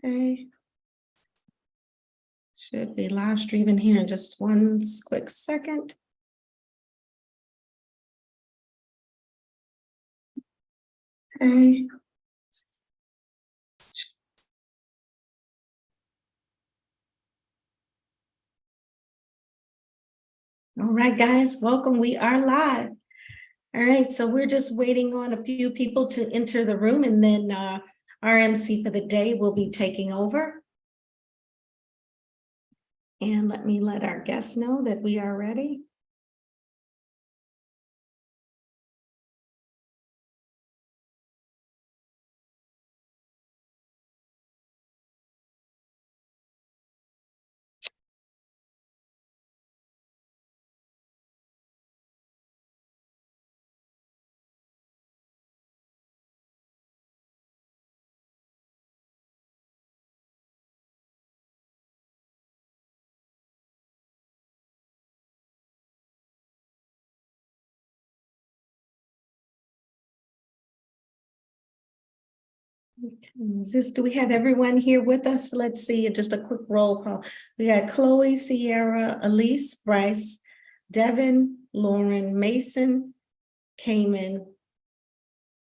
Okay. Should be live streaming here in just one quick second. Okay. All right, guys, welcome. We are live. All right, so we're just waiting on a few people to enter the room, and then our MC for the day will be taking over. And let me let our guests know that we are ready. Do we have everyone here with us? Let's see, just a quick roll call. We got Chloe, Sierra, Elise, Bryce, Devin, Lauren, Mason, Cayman,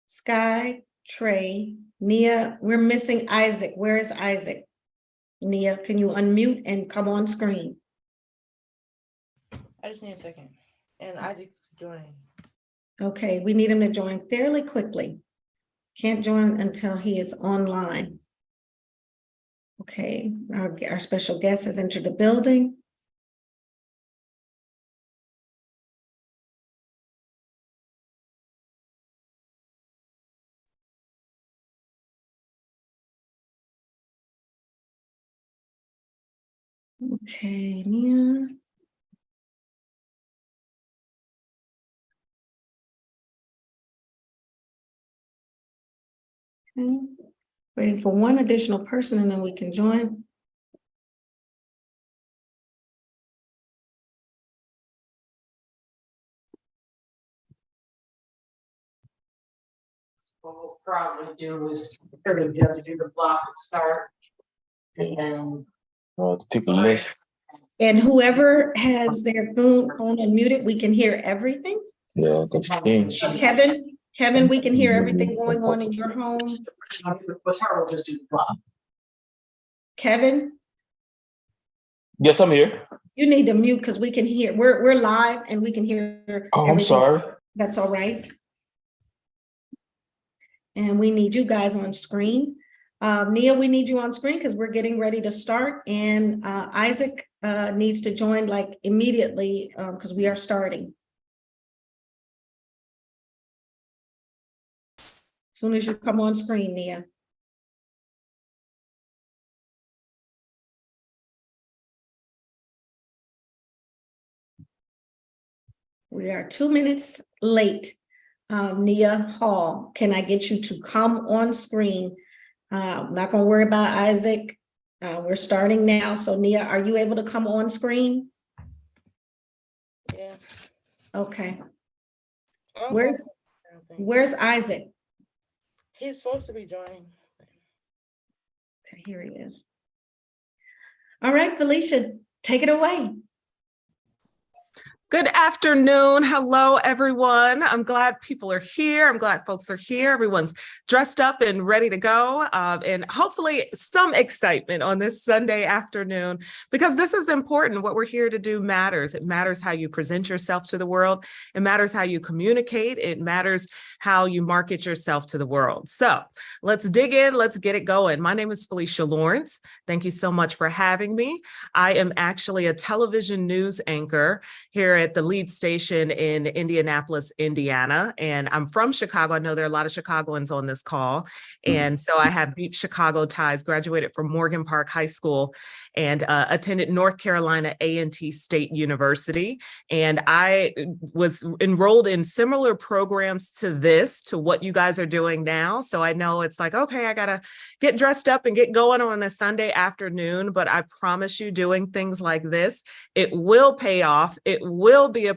Sky, Trey, Nia. We're missing Isaac. Where is Isaac? Nia, can you unmute and come on screen? I just need a second. And Isaac's joining. Okay, we need him to join fairly quickly. Can't join until he is online. Okay, our special guest has entered the building. Okay, Nia. Okay. Waiting for one additional person and then we can join. What we'll probably do is everybody have to do the block and start. And the people list. And whoever has their phone unmuted, we can hear everything. Yeah, change. Kevin, we can hear everything going on in your home. what's hard, we'll just do the block. Kevin, Yes, I'm here. you need to mute because we can hear, we're live and we can hear. Oh, I'm everything. sorry. That's all right. And we need you guys on screen. Nia, we need you on screen because we're getting ready to start. And Isaac needs to join like immediately because we are starting. As soon as you come on screen, Nia. We are 2 minutes late. Nia Hall, can I get you to come on screen? I'm not going to worry about Isaac. We're starting now. So Nia, are you able to come on screen? Yeah. Okay. Okay. Where's Isaac? He's supposed to be joining. Okay, here he is. All right, Felicia, take it away. Good afternoon. Hello, everyone. I'm glad people are here. I'm glad folks are here. Everyone's dressed up and ready to go. And hopefully some excitement on this Sunday afternoon, because this is important. What we're here to do matters. It matters how you present yourself to the world. It matters how you communicate. It matters how you market yourself to the world. So let's dig in. Let's get it going. My name is Felicia Lawrence. Thank you so much for having me. I am actually a television news anchor here at the lead station in Indianapolis, Indiana. And I'm from Chicago. I know there are a lot of Chicagoans on this call. And so I have deep Chicago ties, graduated from Morgan Park High School and attended North Carolina A&T State University. And I was enrolled in similar programs to what you guys are doing now. So I know it's like, okay, I gotta get dressed up and get going on a Sunday afternoon, but I promise you doing things like this, it will pay off. It will will be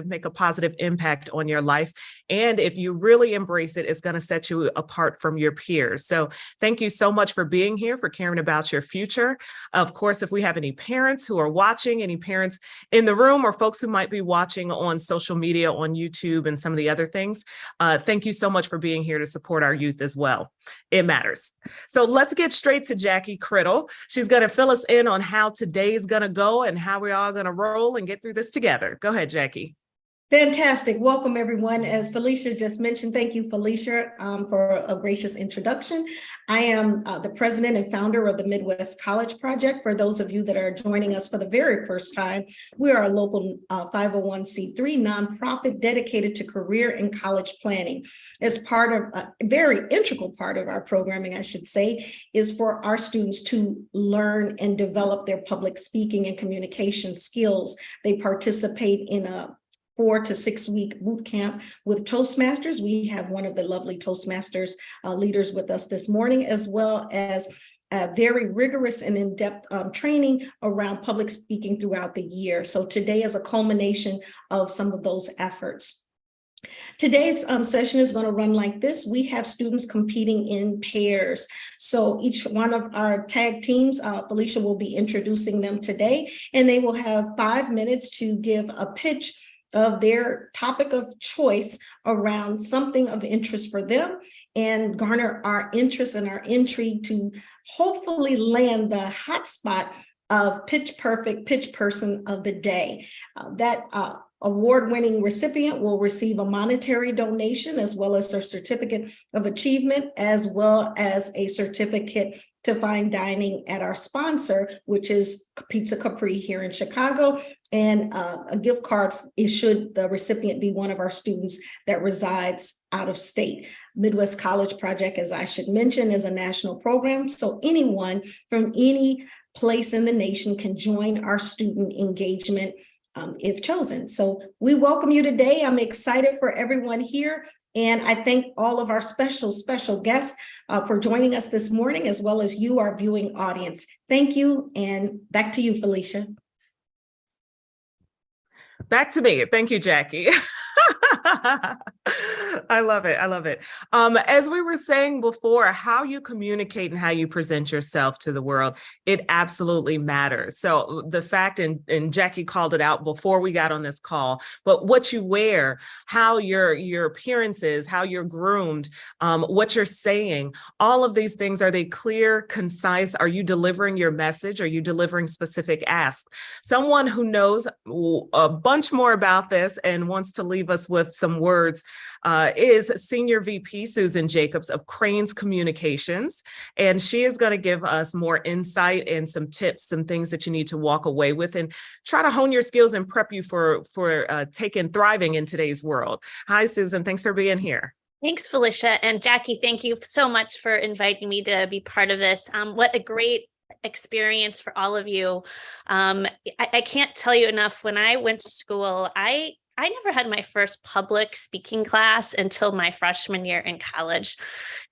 make a positive impact on your life. And if you really embrace it, it's going to set you apart from your peers. So thank you so much for being here, for caring about your future. Of course, if we have any parents who are watching, any parents in the room or folks who might be watching on social media, on YouTube and some of the other things, thank you so much for being here to support our youth as well. It matters. So let's get straight to Jackie Criddle. She's going to fill us in on how today is going to go and how we're all going to roll and get through this together. Go ahead, Jackie. Fantastic. Welcome, everyone. As Felicia just mentioned, thank you, Felicia, for a gracious introduction. I am the president and founder of the Midwest College Project. For those of you that are joining us for the very first time, we are a local 501c3 nonprofit dedicated to career and college planning. As part of a very integral part of our programming, I should say, is for our students to learn and develop their public speaking and communication skills. They participate in a 4 to 6 week boot camp with Toastmasters. We have one of the lovely Toastmasters leaders with us this morning, as well as very rigorous and in-depth training around public speaking throughout the year. So today is a culmination of some of those efforts. Today's session is going to run like this. We have students competing in pairs. So each one of our tag teams, Felicia will be introducing them today, and they will have 5 minutes to give a pitch of their topic of choice around something of interest for them and garner our interest and our intrigue to hopefully land the hot spot of Pitch Perfect Pitch Person of the Day. That award-winning recipient will receive a monetary donation as well as a certificate of achievement, as well as a certificate to fine dining at our sponsor, which is Pizza Capri here in Chicago, and a gift card should the recipient be one of our students that resides out of state. Midwest College Project, as I should mention, is a national program, so anyone from any place in the nation can join our student engagement if chosen. So we welcome you today. I'm excited for everyone here. And I thank all of our special guests for joining us this morning, as well as you, our viewing audience. Thank you. And back to you, Felicia. Back to me. Thank you, Jackie. I love it. I love it. As we were saying before, how you communicate and how you present yourself to the world, it absolutely matters. So the fact, and Jackie called it out before we got on this call, but what you wear, how your appearance is, how you're groomed, what you're saying, all of these things, are they clear, concise? Are you delivering your message? Are you delivering specific asks? Someone who knows a bunch more about this and wants to leave us with some words is Senior VP Susan Jacobs of Cranes Communications. And she is going to give us more insight and some tips, some things that you need to walk away with and try to hone your skills and prep you for thriving in today's world. Hi, Susan. Thanks for being here. Thanks, Felicia. And Jackie, thank you so much for inviting me to be part of this. What a great experience for all of you. I can't tell you enough. When I went to school, I never had my first public speaking class until my freshman year in college.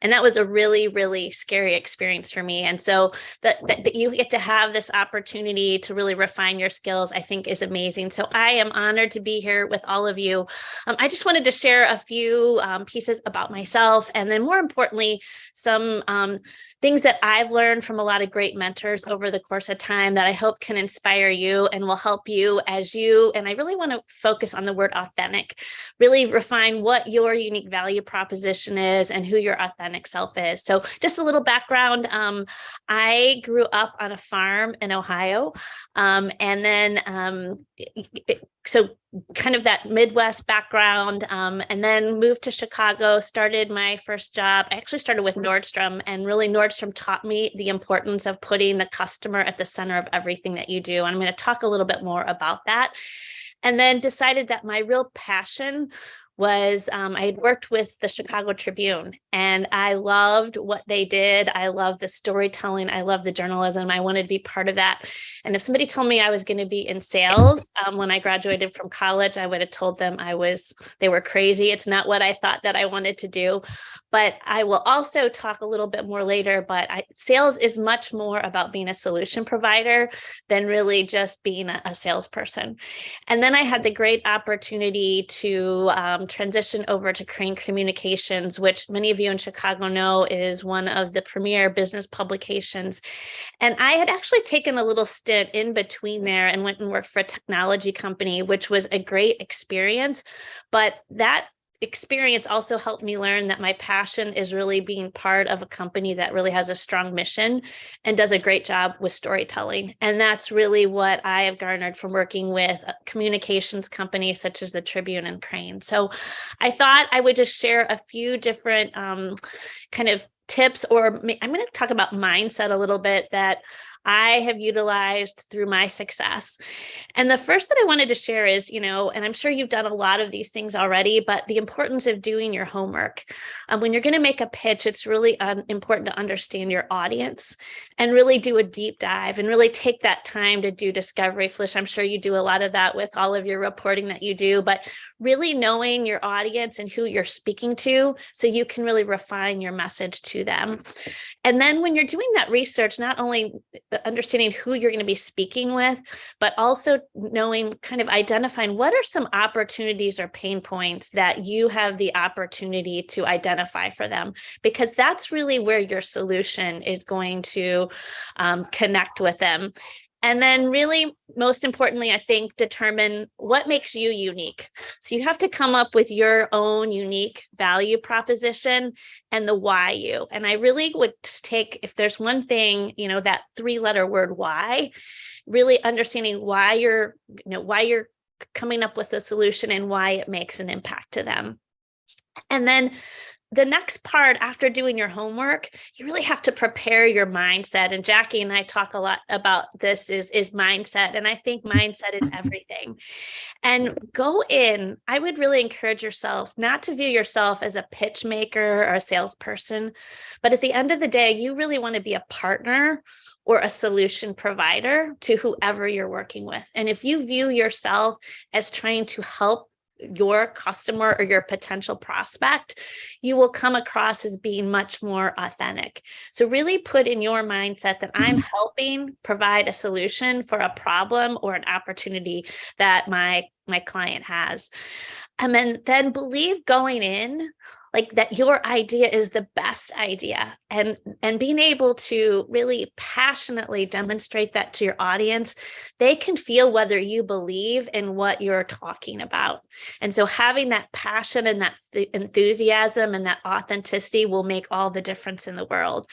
And that was a really, really scary experience for me. And so that you get to have this opportunity to really refine your skills, I think is amazing. So I am honored to be here with all of you. I just wanted to share a few pieces about myself, and then more importantly, some things that I've learned from a lot of great mentors over the course of time that I hope can inspire you and will help you as you, and I really want to focus on the word authentic, really refine what your unique value proposition is and who your authentic self is. So just a little background. I grew up on a farm in Ohio, and then so kind of that Midwest background, and then moved to Chicago, started my first job. I actually started with Nordstrom, and really Nordstrom taught me the importance of putting the customer at the center of everything that you do. And I'm going to talk a little bit more about that. And then decided that my real passion was I had worked with the Chicago Tribune, and I loved what they did. I loved the storytelling. I loved the journalism. I wanted to be part of that. And if somebody told me I was going to be in sales when I graduated from college, I would have told them they were crazy. It's not what I thought that I wanted to do. but I will also talk a little bit more later, but sales is much more about being a solution provider than really just being a salesperson. And then I had the great opportunity to transition over to Crane Communications, which many of you in Chicago know is one of the premier business publications. And I had actually taken a little stint in between there and went and worked for a technology company, which was a great experience. But that experience also helped me learn that my passion is really being part of a company that really has a strong mission and does a great job with storytelling. And that's really what I have garnered from working with communications companies such as the Tribune and Crane. So I thought I would just share a few different kind of tips, or I'm going to talk about mindset a little bit that I have utilized through my success. And the first that I wanted to share is, and I'm sure you've done a lot of these things already, but the importance of doing your homework. When you're going to make a pitch, it's really important to understand your audience and really do a deep dive and really take that time to do discovery. Felicia, I'm sure you do a lot of that with all of your reporting that you do, but really knowing your audience and who you're speaking to so you can really refine your message to them. And then when you're doing that research, not only understanding who you're going to be speaking with, but also knowing, kind of identifying what are some opportunities or pain points that you have the opportunity to identify for them, because that's really where your solution is going to connect with them. And then really, most importantly, I think, determine what makes you unique. So you have to come up with your own unique value proposition and the why you. And I really would take, if there's one thing, that 3-letter word why, really understanding why you're coming up with a solution and why it makes an impact to them. And then the next part, after doing your homework, you really have to prepare your mindset. And Jackie and I talk a lot about this is mindset. And I think mindset is everything. And go in, I would really encourage yourself not to view yourself as a pitch maker or a salesperson, but at the end of the day, you really want to be a partner or a solution provider to whoever you're working with. And if you view yourself as trying to help your customer or your potential prospect, you will come across as being much more authentic. So really put in your mindset that I'm helping provide a solution for a problem or an opportunity that my client has. And then believe going in, like, that your idea is the best idea, and being able to really passionately demonstrate that to your audience. They can feel whether you believe in what you're talking about. And so having that passion and that enthusiasm and that authenticity will make all the difference in the world.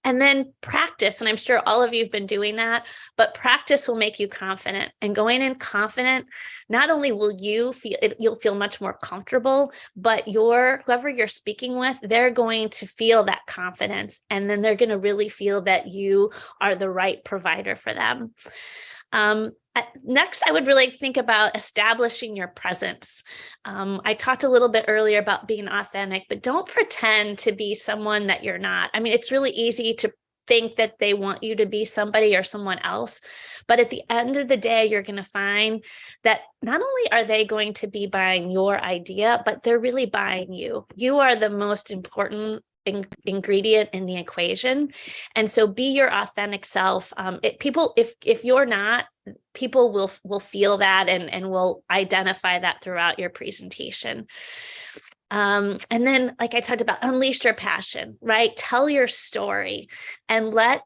And then practice, and I'm sure all of you have been doing that, but practice will make you confident. And going in confident, not only will you'll feel much more comfortable, but whoever you're speaking with, they're going to feel that confidence. And then they're going to really feel that you are the right provider for them. Next, I would really think about establishing your presence. I talked a little bit earlier about being authentic, but don't pretend to be someone that you're not. I mean, it's really easy to think that they want you to be somebody or someone else, but at the end of the day, you're going to find that not only are they going to be buying your idea, but they're really buying you. You are the most important ingredient in the equation. And so be your authentic self. If you're not, people will feel that and will identify that throughout your presentation. And then, like I talked about, unleash your passion, right? Tell your story and let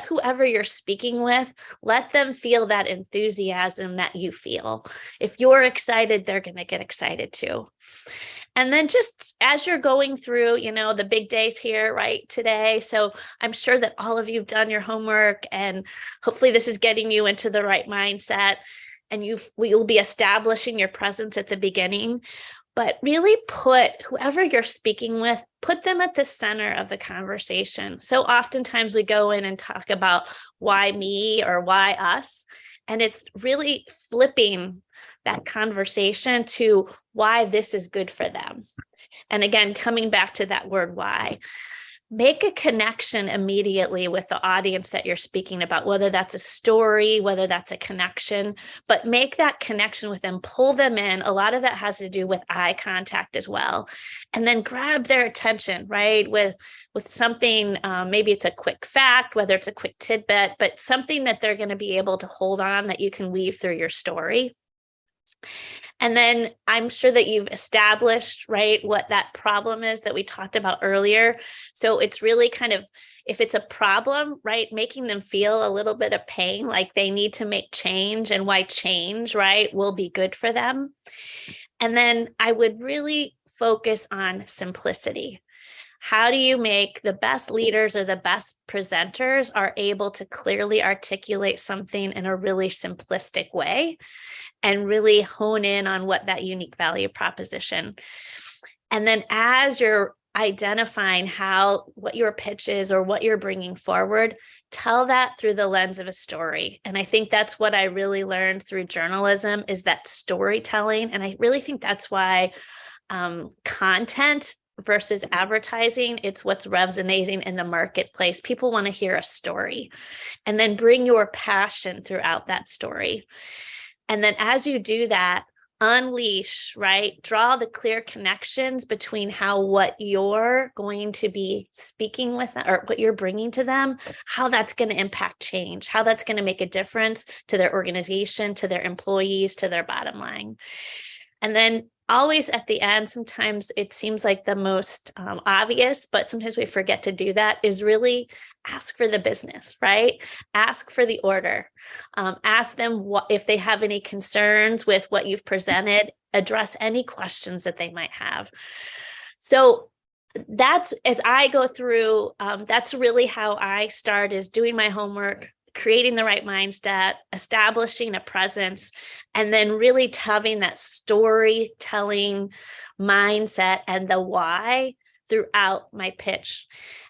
whoever you're speaking with, let them feel that enthusiasm that you feel. If you're excited, they're going to get excited too. And then just as you're going through, the big days here, right, today. So I'm sure that all of you've done your homework, and hopefully this is getting you into the right mindset, and you'll be establishing your presence at the beginning. But really put whoever you're speaking with, put them at the center of the conversation. So oftentimes we go in and talk about why me or why us, and it's really flipping that conversation to why this is good for them. And again, coming back to that word why. make a connection immediately with the audience that you're speaking about, whether that's a story, whether that's a connection, but make that connection with them, pull them in. A lot of that has to do with eye contact as well. And then grab their attention, right? With something, maybe it's a quick fact, whether it's a quick tidbit, but something that they're going to be able to hold on that you can weave through your story. And then I'm sure that you've established, right, what that problem is that we talked about earlier. So it's really kind of, if it's a problem, right, making them feel a little bit of pain, like they need to make change, and why change, right, will be good for them. And then I would really focus on simplicity. How do you make the best leaders or the best presenters are able to clearly articulate something in a really simplistic way and really hone in on what that unique value proposition. And then as you're identifying what your pitch is or what you're bringing forward, tell that through the lens of a story. And I think that's what I really learned through journalism, is that storytelling. And I really think that's why content versus advertising, it's what's resonating in the marketplace. People want to hear a story, and then bring your passion throughout that story. And then as you do that, unleash, right? Draw the clear connections between what you're going to be speaking with, or what you're bringing to them, how that's going to impact change, how that's going to make a difference to their organization, to their employees, to their bottom line. And then always at the end, sometimes it seems like the most obvious, but sometimes we forget to do that, is really ask for the business, right? Ask for the order. Ask them if they have any concerns with what you've presented, address any questions that they might have. So that's, as I go through, that's really how I start, is doing my homework, creating the right mindset, establishing a presence, and then really having that storytelling mindset and the why throughout my pitch.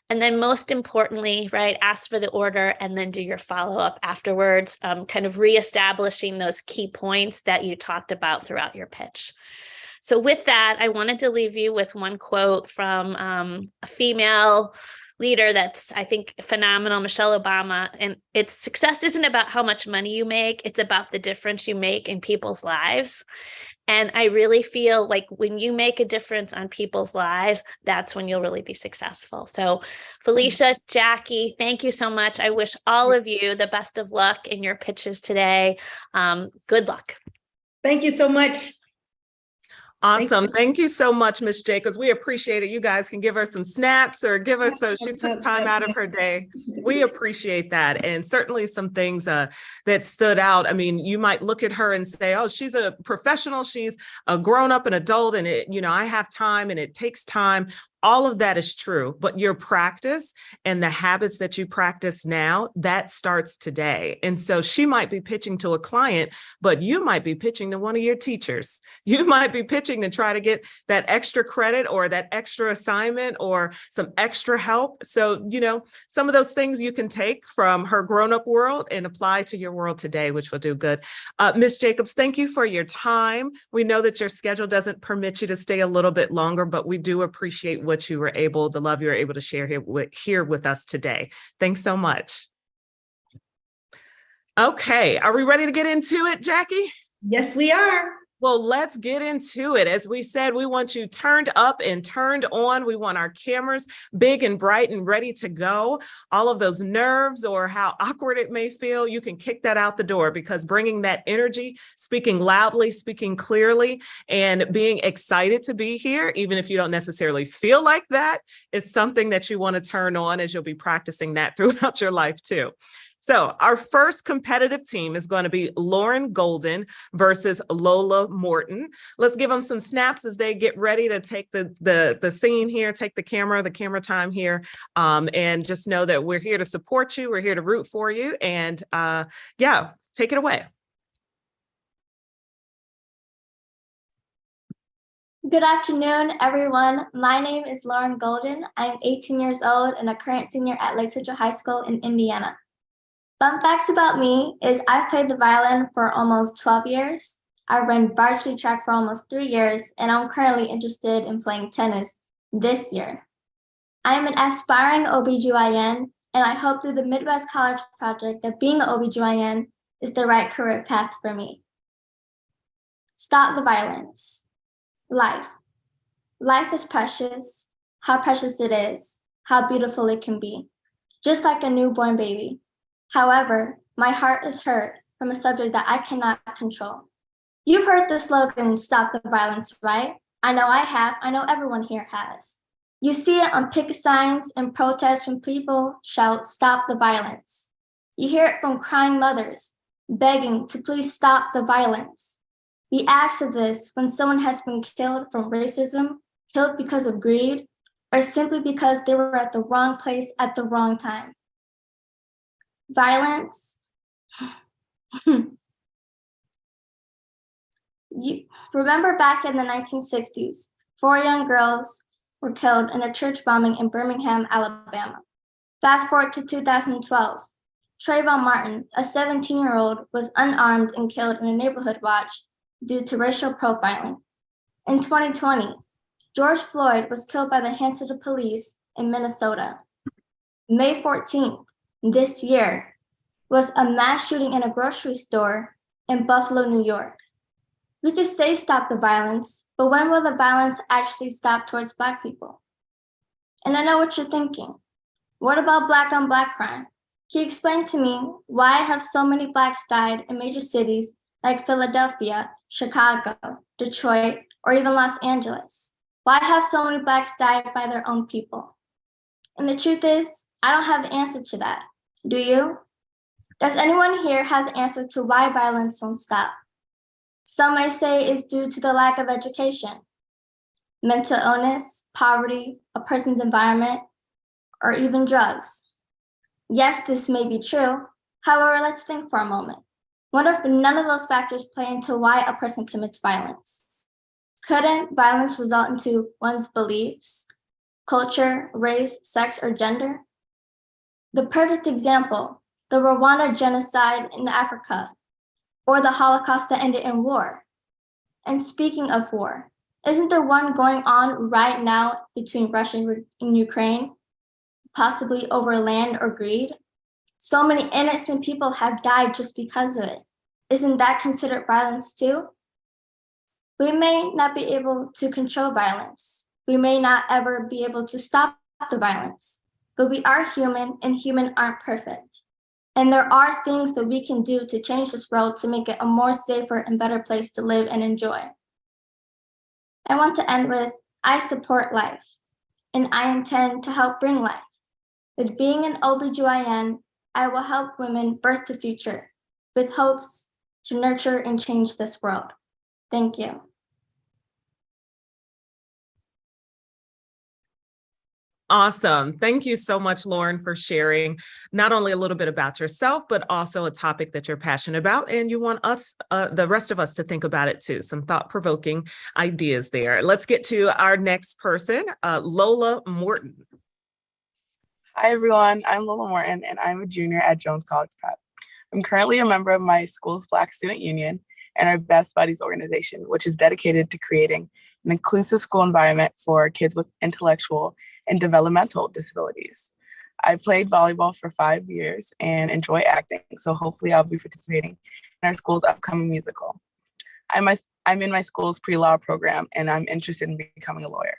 And then most importantly, right, ask for the order and then do your follow-up afterwards, kind of reestablishing those key points that you talked about throughout your pitch. So with that, I wanted to leave you with one quote from a female leader that's, I think, phenomenal, Michelle Obama. And it's, success isn't about how much money you make, it's about the difference you make in people's lives. And I really feel like when you make a difference on people's lives, that's when you'll really be successful. So Felicia, Jackie, thank you so much. I wish all of you the best of luck in your pitches today. Good luck. Thank you so much. Awesome. Thank you so much, Ms. Jacobs. We appreciate it. You guys can give her some snaps or give her, so she took time out of her day. We appreciate that. And certainly some things that stood out. I mean, you might look at her and say, oh, she's a professional. She's a grown up, an adult, and I have time and it takes time. All of that is true, but your practice and the habits that you practice now, that starts today. And so she might be pitching to a client, but you might be pitching to one of your teachers. You might be pitching to try to get that extra credit or that extra assignment or some extra help. So, some of those things you can take from her grown-up world and apply to your world today, which will do good. Ms. Jacobs, thank you for your time. We know that your schedule doesn't permit you to stay a little bit longer, but we do appreciate the love you were able to share here with us today. Thanks so much. Okay, are we ready to get into it, Jackie? Yes, we are. Well, let's get into it. As we said, we want you turned up and turned on. We want our cameras big and bright and ready to go. All of those nerves or how awkward it may feel, you can kick that out the door, because bringing that energy, speaking loudly, speaking clearly, and being excited to be here, even if you don't necessarily feel like that, is something that you want to turn on, as you'll be practicing that throughout your life too. So our first competitive team is going to be Lauren Golden versus Lola Morton. Let's give them some snaps as they get ready to take the scene here, take the camera time here, and just know that we're here to support you. We're here to root for you. And take it away. Good afternoon, everyone. My name is Lauren Golden. I'm 18 years old and a current senior at Lake Central High School in Indiana. Fun facts about me is I've played the violin for almost 12 years. I've run varsity track for almost 3 years, and I'm currently interested in playing tennis this year. I am an aspiring OBGYN, and I hope through the Midwest College Project that being an OBGYN is the right career path for me. Stop the violence. Life. Life is precious. How precious it is. How beautiful it can be. Just like a newborn baby. However, my heart is hurt from a subject that I cannot control. You've heard the slogan, stop the violence, right? I know I have. I know everyone here has. You see it on picket signs and protests when people shout, stop the violence. You hear it from crying mothers, begging to please stop the violence. The acts of this when someone has been killed from racism, killed because of greed, or simply because they were at the wrong place at the wrong time. Violence. You remember back in the 1960s, 4 young girls were killed in a church bombing in Birmingham, Alabama. Fast forward to 2012. Trayvon Martin, a 17-year-old, was unarmed and killed in a neighborhood watch due to racial profiling. In 2020, George Floyd was killed by the hands of the police in Minnesota. May 14th, this year, was a mass shooting in a grocery store in Buffalo, New York. We could say stop the violence, but when will the violence actually stop towards Black people? And I know what you're thinking. What about Black on Black crime? He explained to me why have so many Blacks died in major cities like Philadelphia, Chicago, Detroit, or even Los Angeles. Why have so many Blacks died by their own people? And the truth is, I don't have the answer to that. Do you? Does anyone here have the answer to why violence won't stop? Some may say it's due to the lack of education, mental illness, poverty, a person's environment, or even drugs. Yes, this may be true. However, let's think for a moment. What if none of those factors play into why a person commits violence? Couldn't violence result into one's beliefs, culture, race, sex, or gender? The perfect example, the Rwanda genocide in Africa, or the Holocaust that ended in war. And speaking of war, isn't there one going on right now between Russia and Ukraine, possibly over land or greed? So many innocent people have died just because of it. Isn't that considered violence too? We may not be able to control violence. We may not ever be able to stop the violence, but we are human and humans aren't perfect. And there are things that we can do to change this world to make it a more safer and better place to live and enjoy. I want to end with, I support life, and I intend to help bring life. With being an OBGYN, I will help women birth the future with hopes to nurture and change this world. Thank you. Awesome. Thank you so much, Lauren, for sharing not only a little bit about yourself, but also a topic that you're passionate about. And you want us, the rest of us, to think about it too. Some thought-provoking ideas there. Let's get to our next person, Lola Morton. Hi, everyone. I'm Lola Morton, and I'm a junior at Jones College Prep. I'm currently a member of my school's Black Student Union and our Best Buddies organization, which is dedicated to creating an inclusive school environment for kids with intellectual and developmental disabilities. I played volleyball for 5 years and enjoy acting, so hopefully I'll be participating in our school's upcoming musical. I'm in my school's pre-law program, and I'm interested in becoming a lawyer.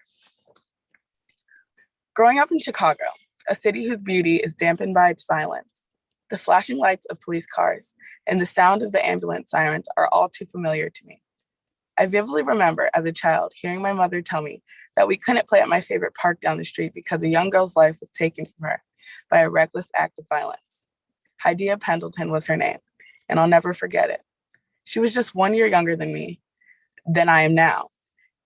Growing up in Chicago, a city whose beauty is dampened by its violence, the flashing lights of police cars and the sound of the ambulance sirens are all too familiar to me. I vividly remember as a child hearing my mother tell me that we couldn't play at my favorite park down the street because a young girl's life was taken from her by a reckless act of violence. Hydea Pendleton was her name, and I'll never forget it. She was just 1 year younger than I am now,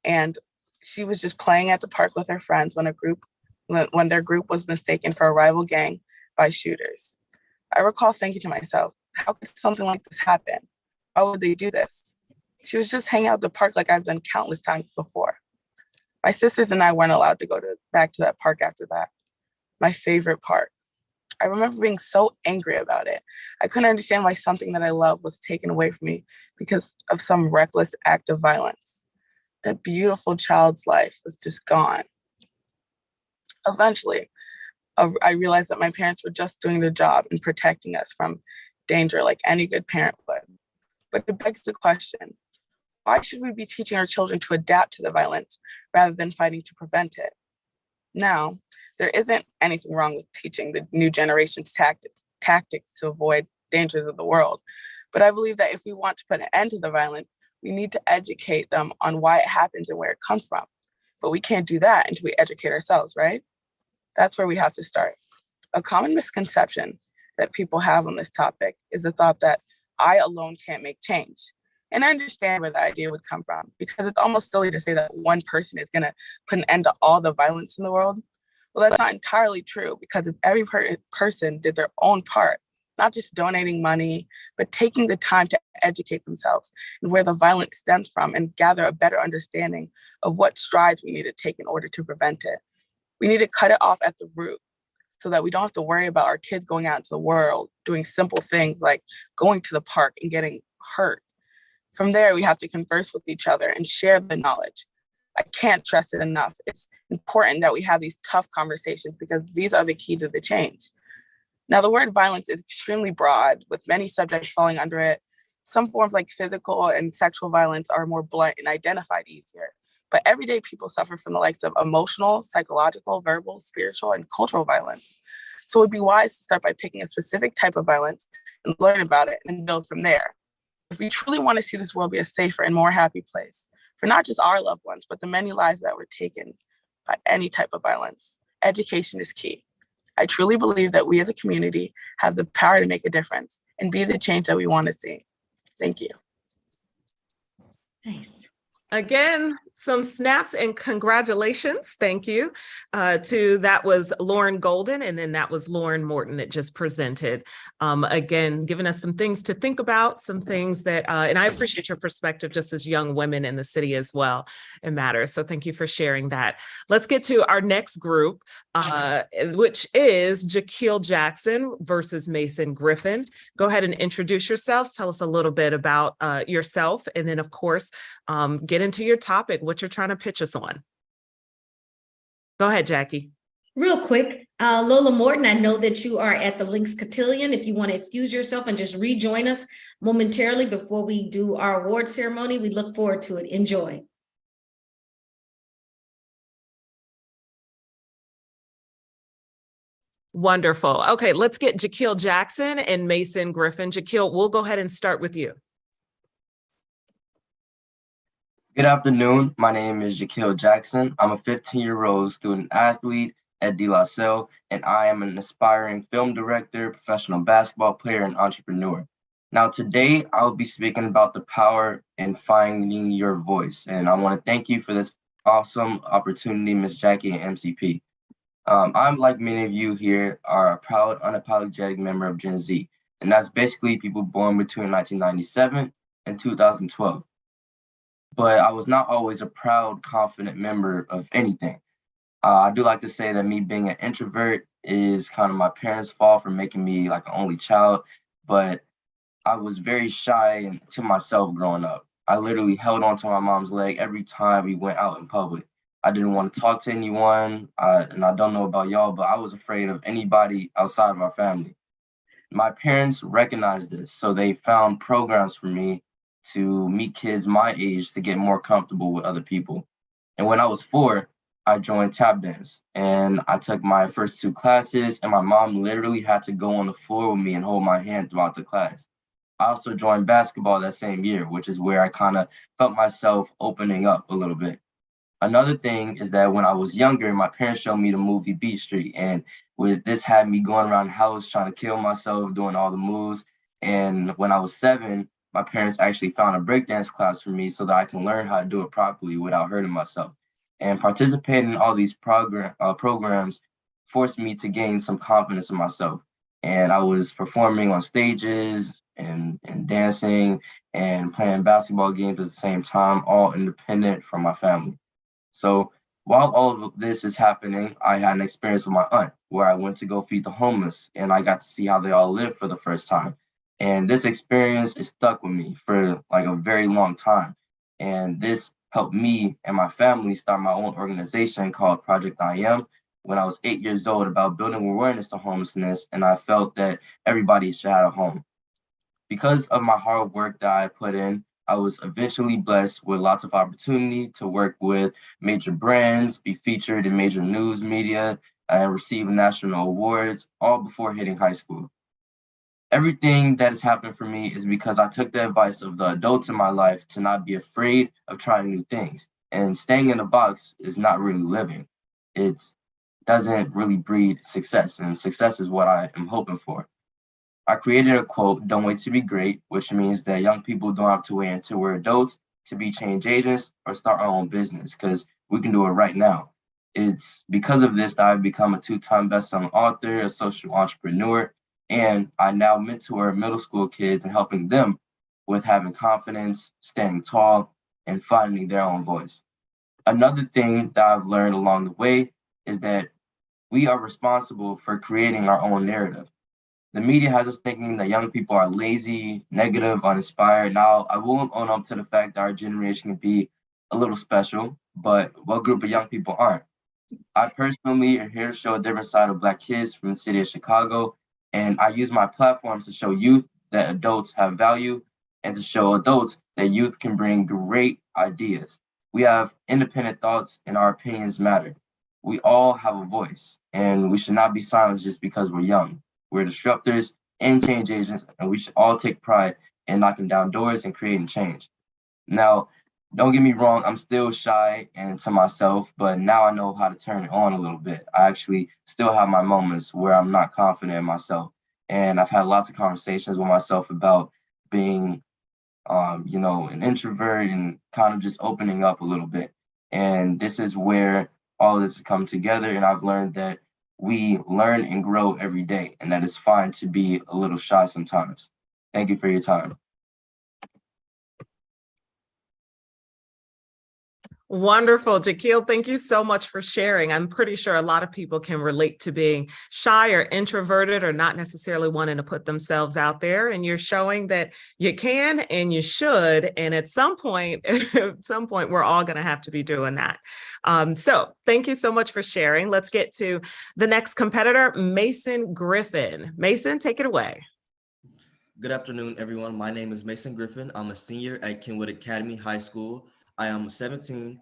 and she was just playing at the park with her friends when their group was mistaken for a rival gang by shooters. I recall thinking to myself, how could something like this happen? Why would they do this? She was just hanging out at the park like I've done countless times before. My sisters and I weren't allowed to go back to that park after that. My favorite park. I remember being so angry about it. I couldn't understand why something that I loved was taken away from me because of some reckless act of violence. That beautiful child's life was just gone. Eventually, I realized that my parents were just doing their job and protecting us from danger like any good parent would. But it begs the question, why should we be teaching our children to adapt to the violence rather than fighting to prevent it? Now, there isn't anything wrong with teaching the new generation's tactics to avoid dangers of the world. But I believe that if we want to put an end to the violence, we need to educate them on why it happens and where it comes from. But we can't do that until we educate ourselves, right? That's where we have to start. A common misconception that people have on this topic is the thought that I alone can't make change. And I understand where the idea would come from, because it's almost silly to say that one person is going to put an end to all the violence in the world. Well, that's not entirely true, because if every person did their own part, not just donating money, but taking the time to educate themselves and where the violence stems from and gather a better understanding of what strides we need to take in order to prevent it. We need to cut it off at the root so that we don't have to worry about our kids going out into the world, doing simple things like going to the park and getting hurt. From there, we have to converse with each other and share the knowledge. I can't stress it enough. It's important that we have these tough conversations because these are the key to the change. Now, the word violence is extremely broad, with many subjects falling under it. Some forms like physical and sexual violence are more blunt and identified easier. But everyday people suffer from the likes of emotional, psychological, verbal, spiritual, and cultural violence. So it would be wise to start by picking a specific type of violence and learn about it and build from there. If we truly want to see this world be a safer and more happy place for not just our loved ones, but the many lives that were taken by any type of violence, education is key. I truly believe that we as a community have the power to make a difference and be the change that we want to see. Thank you. Nice. Again, some snaps and congratulations. Thank you that was Lauren Golden, and then that was Lauren Morton that just presented. Again, giving us some things to think about, some things that, and I appreciate your perspective just as young women in the city as well. It matters. So thank you for sharing that. Let's get to our next group, which is Jaquil Jackson versus Mason Griffin. Go ahead and introduce yourselves. Tell us a little bit about yourself, and then of course, get into your topic, what you're trying to pitch us on. Go ahead, Jackie. Real quick, Lola Morton, I know that you are at the Lynx Cotillion. If you want to excuse yourself and just rejoin us momentarily before we do our award ceremony, we look forward to it. Enjoy. Wonderful. Okay, let's get Jaquil Jackson and Mason Griffin. Jaquil, we'll go ahead and start with you. Good afternoon. My name is Jaquil Jackson. I'm a 15-year-old student athlete at De La Salle, and I am an aspiring film director, professional basketball player, and entrepreneur. Now, today, I'll be speaking about the power in finding your voice, and I want to thank you for this awesome opportunity, Ms. Jackie and MCP. I'm, like many of you here, are a proud, unapologetic member of Gen Z, and that's basically people born between 1997 and 2012. But I was not always a proud, confident member of anything. I do like to say that me being an introvert is kind of my parents' fault for making me like an only child, but I was very shy to myself growing up. I literally held onto my mom's leg every time we went out in public. I didn't want to talk to anyone, and I don't know about y'all, but I was afraid of anybody outside of our family. My parents recognized this, so they found programs for me to meet kids my age to get more comfortable with other people. And when I was 4, I joined tap dance, and I took my first 2 classes, and my mom literally had to go on the floor with me and hold my hand throughout the class. I also joined basketball that same year, which is where I kind of felt myself opening up a little bit. Another thing is that when I was younger, my parents showed me the movie Beat Street, and this had me going around the house trying to kill myself, doing all the moves. And when I was 7, my parents actually found a breakdance class for me so that I can learn how to do it properly without hurting myself. And participating in all these programs forced me to gain some confidence in myself. And I was performing on stages and dancing and playing basketball games at the same time, all independent from my family. So while all of this is happening, I had an experience with my aunt where I went to go feed the homeless, and I got to see how they all live for the first time. And this experience is stuck with me for like a very long time. And this helped me and my family start my own organization called Project I Am, when I was 8 years old about building awareness to homelessness, and I felt that everybody should have a home. Because of my hard work that I put in, I was eventually blessed with lots of opportunity to work with major brands, be featured in major news media, and receive national awards, all before hitting high school. Everything that has happened for me is because I took the advice of the adults in my life to not be afraid of trying new things. And staying in the box is not really living. It doesn't really breed success, and success is what I am hoping for. I created a quote, "Don't wait to be great," which means that young people don't have to wait until we're adults to be change agents or start our own business, because we can do it right now. It's because of this that I've become a two-time best-selling author, a social entrepreneur, and I now mentor middle school kids and helping them with having confidence, standing tall, and finding their own voice. Another thing that I've learned along the way is that we are responsible for creating our own narrative. The media has us thinking that young people are lazy, negative, uninspired. Now, I will own up to the fact that our generation can be a little special, but what group of young people aren't? I personally am here to show a different side of Black kids from the city of Chicago, and I use my platforms to show youth that adults have value and to show adults that youth can bring great ideas. We have independent thoughts and our opinions matter. We all have a voice, and we should not be silenced just because we're young. We're disruptors and change agents, and we should all take pride in knocking down doors and creating change. Now, don't get me wrong, I'm still shy and to myself, but now I know how to turn it on a little bit. I actually still have my moments where I'm not confident in myself. And I've had lots of conversations with myself about being, an introvert and kind of just opening up a little bit. And this is where all of this has come together. And I've learned that we learn and grow every day, and that it's fine to be a little shy sometimes. Thank you for your time. Wonderful. Jaquil, thank you so much for sharing. I'm pretty sure a lot of people can relate to being shy or introverted or not necessarily wanting to put themselves out there. And you're showing that you can and you should. And at some point, we're all going to have to be doing that. So thank you so much for sharing. Let's get to the next competitor, Mason Griffin. Mason, take it away. Good afternoon, everyone. My name is Mason Griffin. I'm a senior at Kenwood Academy High School. I am 17,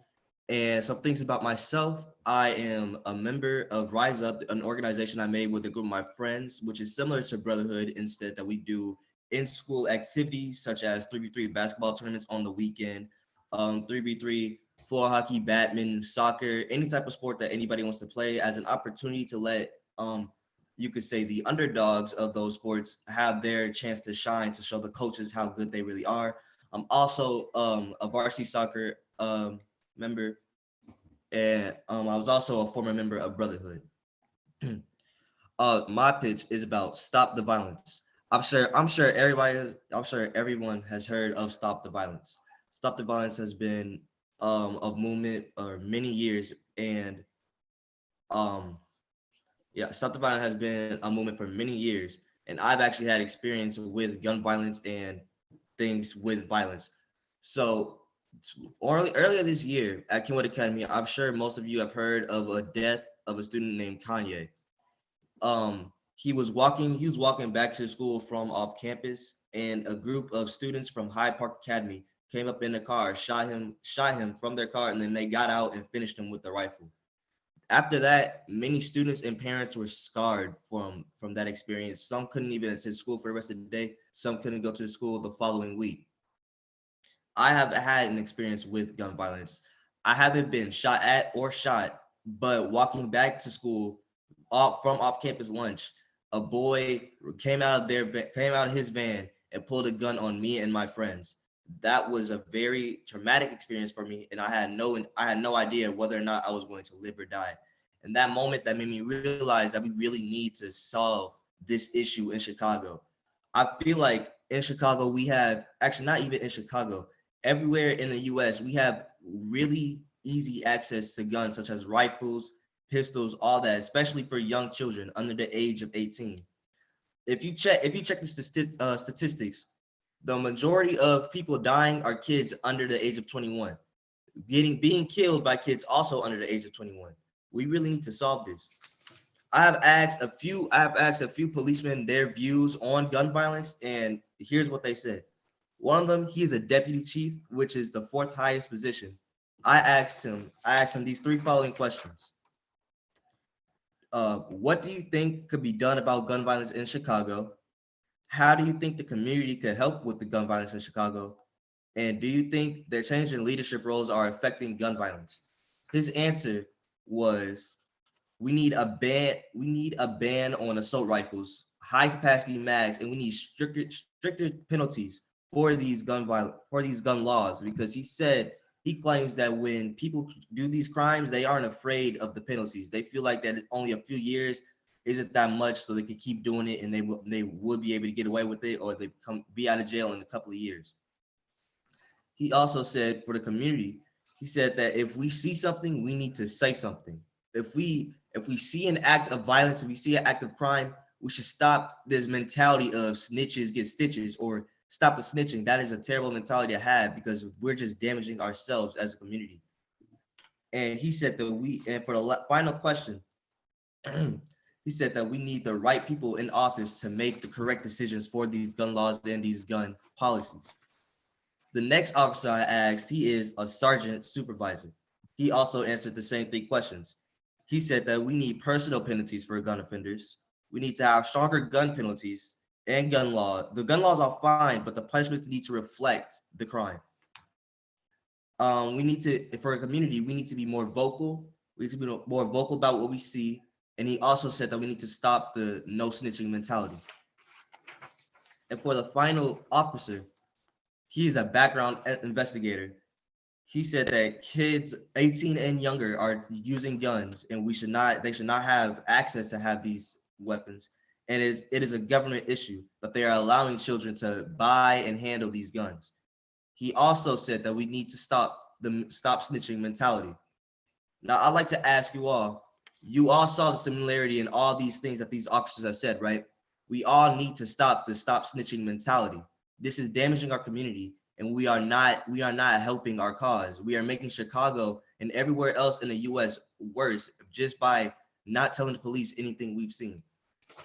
and some things about myself. I am a member of Rise Up, an organization I made with a group of my friends, which is similar to Brotherhood, instead that we do in-school activities such as 3v3 basketball tournaments on the weekend, 3v3 floor hockey, badminton, soccer, any type of sport that anybody wants to play, as an opportunity to let, you could say, the underdogs of those sports have their chance to shine, to show the coaches how good they really are. I'm also a varsity soccer member, and I was also a former member of Brotherhood. My pitch is about Stop the Violence. I'm sure everyone has heard of Stop the Violence. Stop the Violence has been a movement for many years, and Stop the Violence has been a movement for many years, and I've actually had experience with gun violence and things with violence. So earlier this year at Kenwood Academy, I'm sure most of you have heard of a death of a student named Kanye. He was walking back to school from off campus, and a group of students from Hyde Park Academy came up in the car, shot him from their car, and then they got out and finished him with a rifle. After that, many students and parents were scarred from that experience. Some couldn't even attend school for the rest of the day. Some couldn't go to school the following week. I have had an experience with gun violence. I haven't been shot at or shot, but walking back to school from off-campus lunch, a boy came out of his van and pulled a gun on me and my friends. That was a very traumatic experience for me, and I had no idea whether or not I was going to live or die. And that moment, that made me realize that we really need to solve this issue in Chicago. I feel like in Chicago, we have, actually not even in Chicago, everywhere in the US, we have really easy access to guns such as rifles, pistols, all that, especially for young children under the age of 18. If you check the statistics, the majority of people dying are kids under the age of 21, being killed by kids also under the age of 21. We really need to solve this. I have asked a few policemen their views on gun violence, and here's what they said. One of them, he's a deputy chief, which is the 4th highest position. I asked him these 3 following questions. What do you think could be done about gun violence in Chicago? How do you think the community could help with the gun violence in Chicago? And do you think their change in leadership roles are affecting gun violence? His answer was, we need a ban on assault rifles, high capacity mags, and we need stricter penalties for these gun laws, because he claims that when people do these crimes, they aren't afraid of the penalties. They feel like that only a few years isn't that much, so they can keep doing it, and they would be able to get away with it, or they be out of jail in a couple of years. He also said, for the community, he said that if we see something, we need to say something. If we see an act of violence, if we see an act of crime, we should stop this mentality of snitches get stitches, or stop the snitching. That is a terrible mentality to have, because we're just damaging ourselves as a community. And he said that and for the final question, he said that we need the right people in office to make the correct decisions for these gun laws and these gun policies. The next officer I asked, he is a sergeant supervisor. He also answered the same 3 questions. He said that we need personal penalties for gun offenders. We need to have stronger gun penalties and gun law. The gun laws are fine, but the punishments need to reflect the crime. We need to, for a community, we need to be more vocal. We need to be more vocal about what we see. And he also said that we need to stop the no snitching mentality. And for the final officer, he is a background investigator. He said that kids 18 and younger are using guns, and they should not have access to have these weapons. And it is a government issue that they are allowing children to buy and handle these guns. He also said that we need to stop snitching mentality. Now, I'd like to ask you all saw the similarity in all these things that these officers have said, right? We all need to stop the stop snitching mentality. This is damaging our community, and we are not helping our cause. We are making Chicago and everywhere else in the US worse just by not telling the police anything we've seen.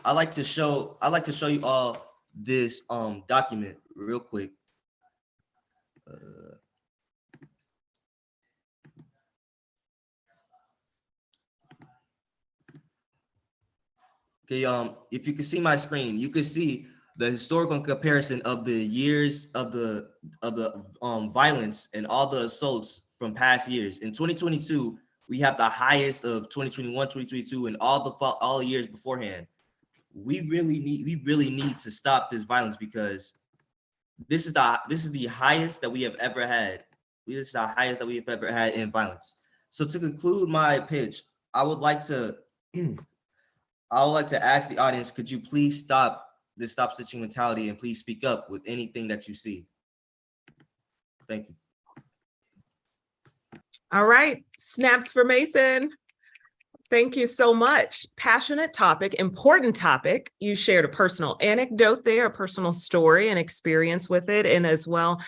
I'd like to show you all this document real quick. Okay, if you can see my screen, you can see the historical comparison of the years of the violence and all the assaults from past years. In 2022, we have the highest of 2021, 2022, and all the years beforehand. We really need to stop this violence, because this is the highest that we have ever had. This is the highest that we have ever had in violence. So to conclude my pitch, I would like to ask the audience, could you please stop this stop snitching mentality and please speak up with anything that you see? Thank you. All right, snaps for Mason. Thank you so much. Passionate topic, important topic. You shared a personal anecdote there, a personal story and experience with it, and as well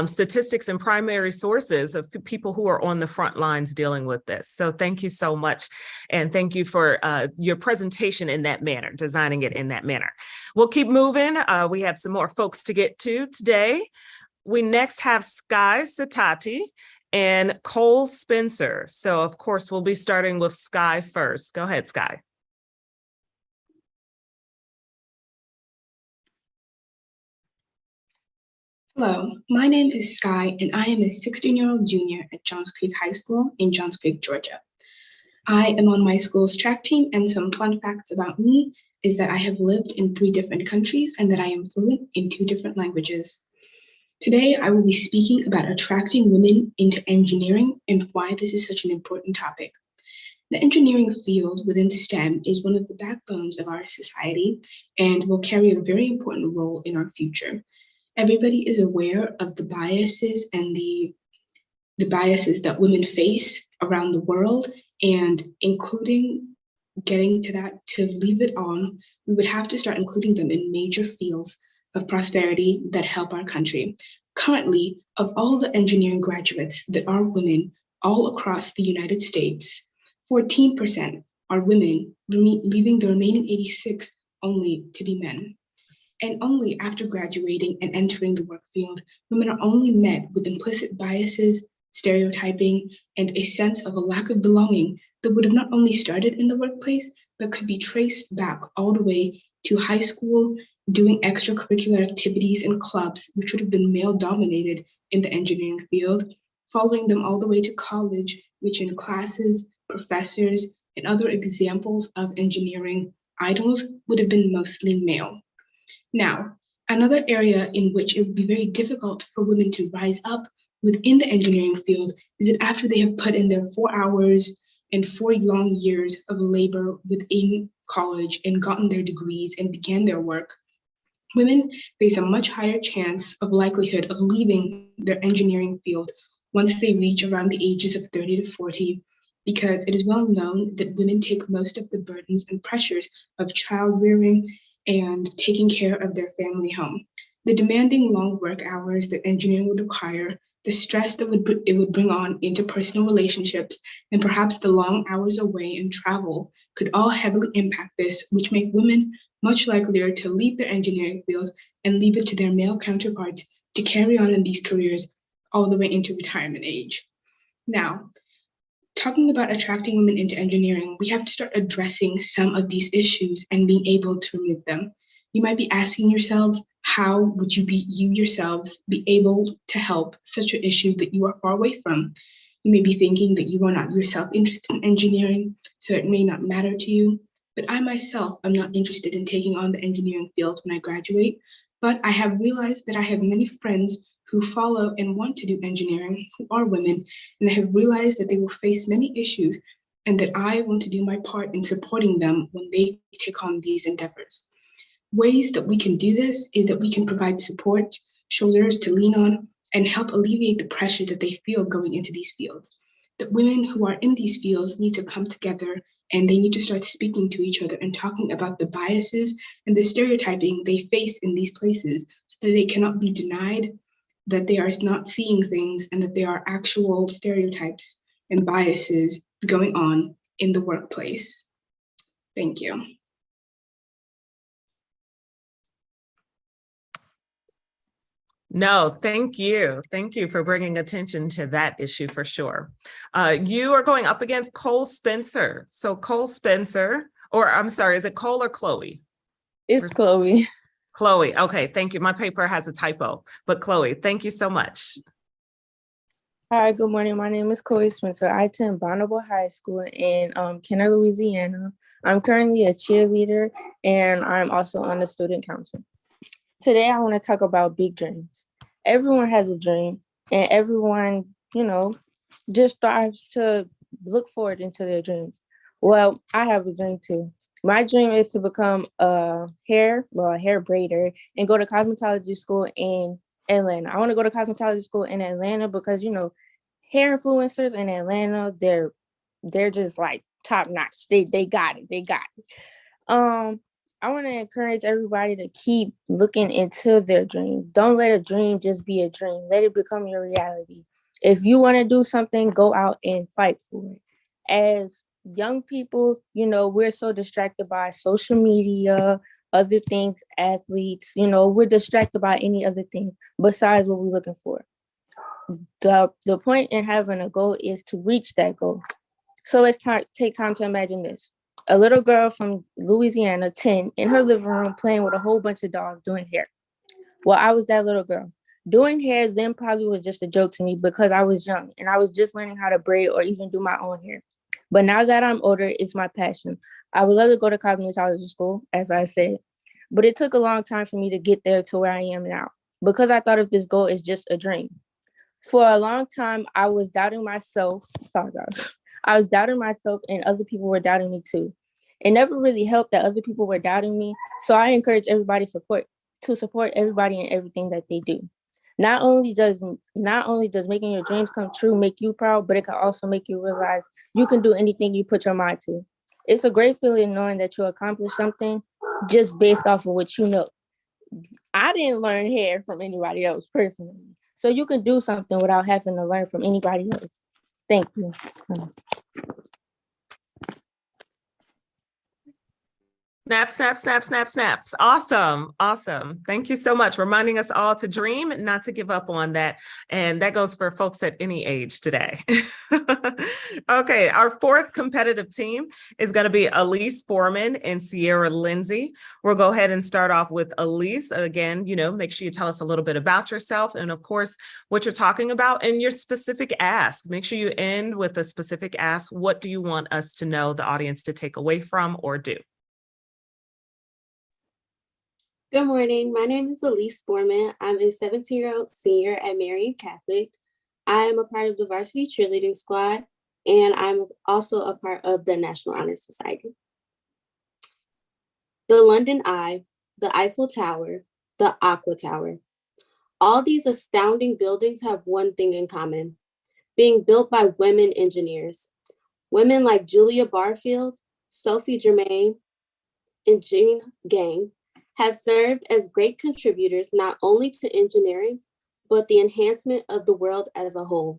statistics and primary sources of people who are on the front lines dealing with this. So thank you so much. And thank you for your presentation in that manner, designing it in that manner. We'll keep moving. We have some more folks to get to today. We next have Sky Satati and Cole Spencer. So of course, we'll be starting with Sky first. Go ahead, Sky. Hello, my name is Sky, and I am a 16-year-old junior at Johns Creek High School in Johns Creek, Georgia. I am on my school's track team, and some fun facts about me is that I have lived in 3 different countries and that I am fluent in 2 different languages. Today, I will be speaking about attracting women into engineering and why this is such an important topic. The engineering field within STEM is one of the backbones of our society and will carry a very important role in our future. Everybody is aware of the biases and the biases that women face around the world, and including getting to that, to leave it on, we would have to start including them in major fields of prosperity that help our country. Currently, of all the engineering graduates that are women all across the United States, 14% are women, leaving the remaining 86 only to be men. And only after graduating and entering the work field, women are only met with implicit biases, stereotyping, and a sense of a lack of belonging that would have not only started in the workplace, but could be traced back all the way to high school, doing extracurricular activities and clubs, which would have been male dominated in the engineering field, following them all the way to college, which in classes, professors, and other examples of engineering idols would have been mostly male. Now, another area in which it would be very difficult for women to rise up within the engineering field is that after they have put in their 4 hours and 4 long years of labor within college and gotten their degrees and began their work, women face a much higher chance of likelihood of leaving their engineering field once they reach around the ages of 30 to 40, because it is well known that women take most of the burdens and pressures of child rearing and taking care of their family home. The demanding long work hours that engineering would require, the stress that it would bring on interpersonal relationships, and perhaps the long hours away and travel could all heavily impact this, which make women much likelier to leave their engineering fields and leave it to their male counterparts to carry on in these careers all the way into retirement age. Now, talking about attracting women into engineering, we have to start addressing some of these issues and being able to remove them. You might be asking yourselves, how would you yourselves be able to help such an issue that you are far away from? You may be thinking that you are not yourself interested in engineering, so it may not matter to you. But I myself am not interested in taking on the engineering field when I graduate, but I have realized that I have many friends who follow and want to do engineering, who are women, and I have realized that they will face many issues and that I want to do my part in supporting them when they take on these endeavors. Ways that we can do this is that we can provide support, shoulders to lean on, and help alleviate the pressure that they feel going into these fields. That women who are in these fields need to come together and they need to start speaking to each other and talking about the biases and the stereotyping they face in these places so that they cannot be denied, that they are not seeing things, and that there are actual stereotypes and biases going on in the workplace. Thank you. No, thank you. Thank you for bringing attention to that issue for sure. You are going up against Cole Spencer. So Cole Spencer, or I'm sorry, is it Cole or Chloe? It's Chloe. Chloe. Okay, thank you. My paper has a typo, but Chloe, thank you so much. Hi, good morning. My name is Chloe Spencer. I attend Bonneville High School in Kenner, Louisiana. I'm currently a cheerleader and I'm also on the student council. Today, I want to talk about big dreams. Everyone has a dream and everyone, just strives to look forward into their dreams. Well, I have a dream too. My dream is to become a hair braider and go to cosmetology school in Atlanta. I want to go to cosmetology school in Atlanta because, hair influencers in Atlanta, they're just like top notch. They got it. I want to encourage everybody to keep looking into their dreams. Don't let a dream just be a dream. Let it become your reality. If you want to do something, go out and fight for it. As young people, we're so distracted by social media, other things, athletes, we're distracted by any other thing besides what we're looking for. The point in having a goal is to reach that goal. So let's take time to imagine this. A little girl from Louisiana, 10, in her living room playing with a whole bunch of dogs doing hair. Well, I was that little girl. Doing hair then probably was just a joke to me because I was young and I was just learning how to braid or even do my own hair. But now that I'm older, it's my passion. I would love to go to cosmetology school, as I said, but it took a long time for me to get there to where I am now because I thought of this goal as just a dream. For a long time, I was doubting myself. Sorry, guys. I was doubting myself and other people were doubting me too. It never really helped that other people were doubting me. So I encourage everybody to support everybody in everything that they do. Not only does making your dreams come true make you proud, but it can also make you realize you can do anything you put your mind to. It's a great feeling knowing that you accomplished something just based off of what you know. I didn't learn hair from anybody else personally. So you can do something without having to learn from anybody else. Thank you. Snap, snap, snap, snap, snaps. Awesome. Awesome. Thank you so much. Reminding us all to dream, not to give up on that. And that goes for folks at any age today. Okay. Our fourth competitive team is going to be Elise Foreman and Sierra Lindsay. We'll go ahead and start off with Elise. Again, make sure you tell us a little bit about yourself and of course, what you're talking about and your specific ask. Make sure you end with a specific ask. What do you want us to know, the audience, to take away from or do? Good morning. My name is Elise Foreman. I'm a 17-year-old senior at Marian Catholic. I am a part of the varsity cheerleading squad, and I'm also a part of the National Honor Society. The London Eye, the Eiffel Tower, the Aqua Tower. All these astounding buildings have one thing in common: being built by women engineers. Women like Julia Barfield, Sophie Germain, and Jean Gang have served as great contributors not only to engineering, but the enhancement of the world as a whole.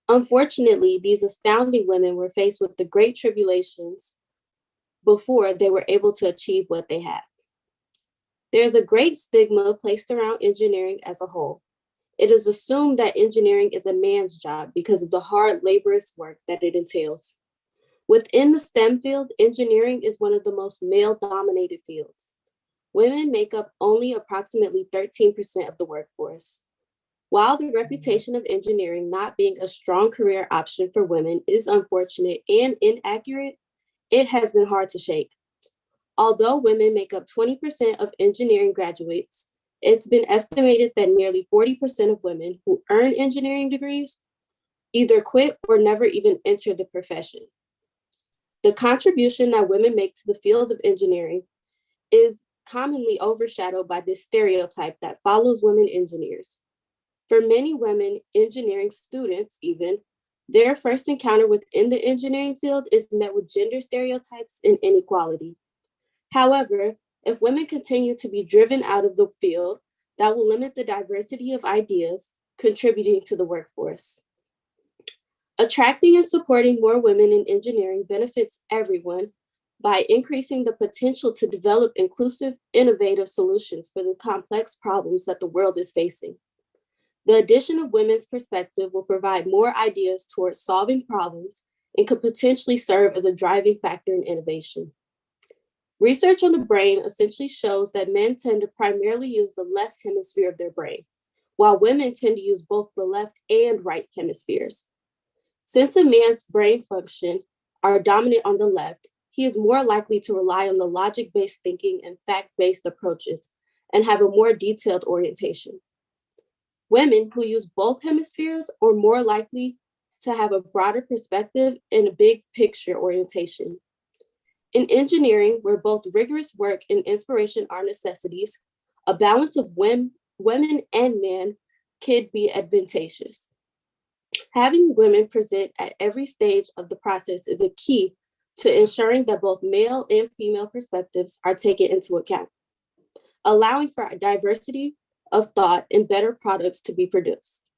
Unfortunately, these astounding women were faced with the great tribulations before they were able to achieve what they have. There's a great stigma placed around engineering as a whole. It is assumed that engineering is a man's job because of the hard, laborious work that it entails. Within the STEM field, engineering is one of the most male-dominated fields. Women make up only approximately 13% of the workforce. While the reputation of engineering not being a strong career option for women is unfortunate and inaccurate, it has been hard to shake. Although women make up 20% of engineering graduates, it's been estimated that nearly 40% of women who earn engineering degrees either quit or never even enter the profession. The contribution that women make to the field of engineering is commonly overshadowed by this stereotype that follows women engineers. For many women engineering students even, their first encounter within the engineering field is met with gender stereotypes and inequality. However, if women continue to be driven out of the field, that will limit the diversity of ideas contributing to the workforce. Attracting and supporting more women in engineering benefits everyone by increasing the potential to develop inclusive, innovative solutions for the complex problems that the world is facing. The addition of women's perspective will provide more ideas towards solving problems and could potentially serve as a driving factor in innovation. Research on the brain essentially shows that men tend to primarily use the left hemisphere of their brain, while women tend to use both the left and right hemispheres. Since a man's brain function are dominant on the left, he is more likely to rely on the logic-based thinking and fact-based approaches and have a more detailed orientation. Women who use both hemispheres are more likely to have a broader perspective and a big picture orientation. In engineering, where both rigorous work and inspiration are necessities, a balance of women and men could be advantageous. Having women present at every stage of the process is a key to ensuring that both male and female perspectives are taken into account, allowing for a diversity of thought and better products to be produced.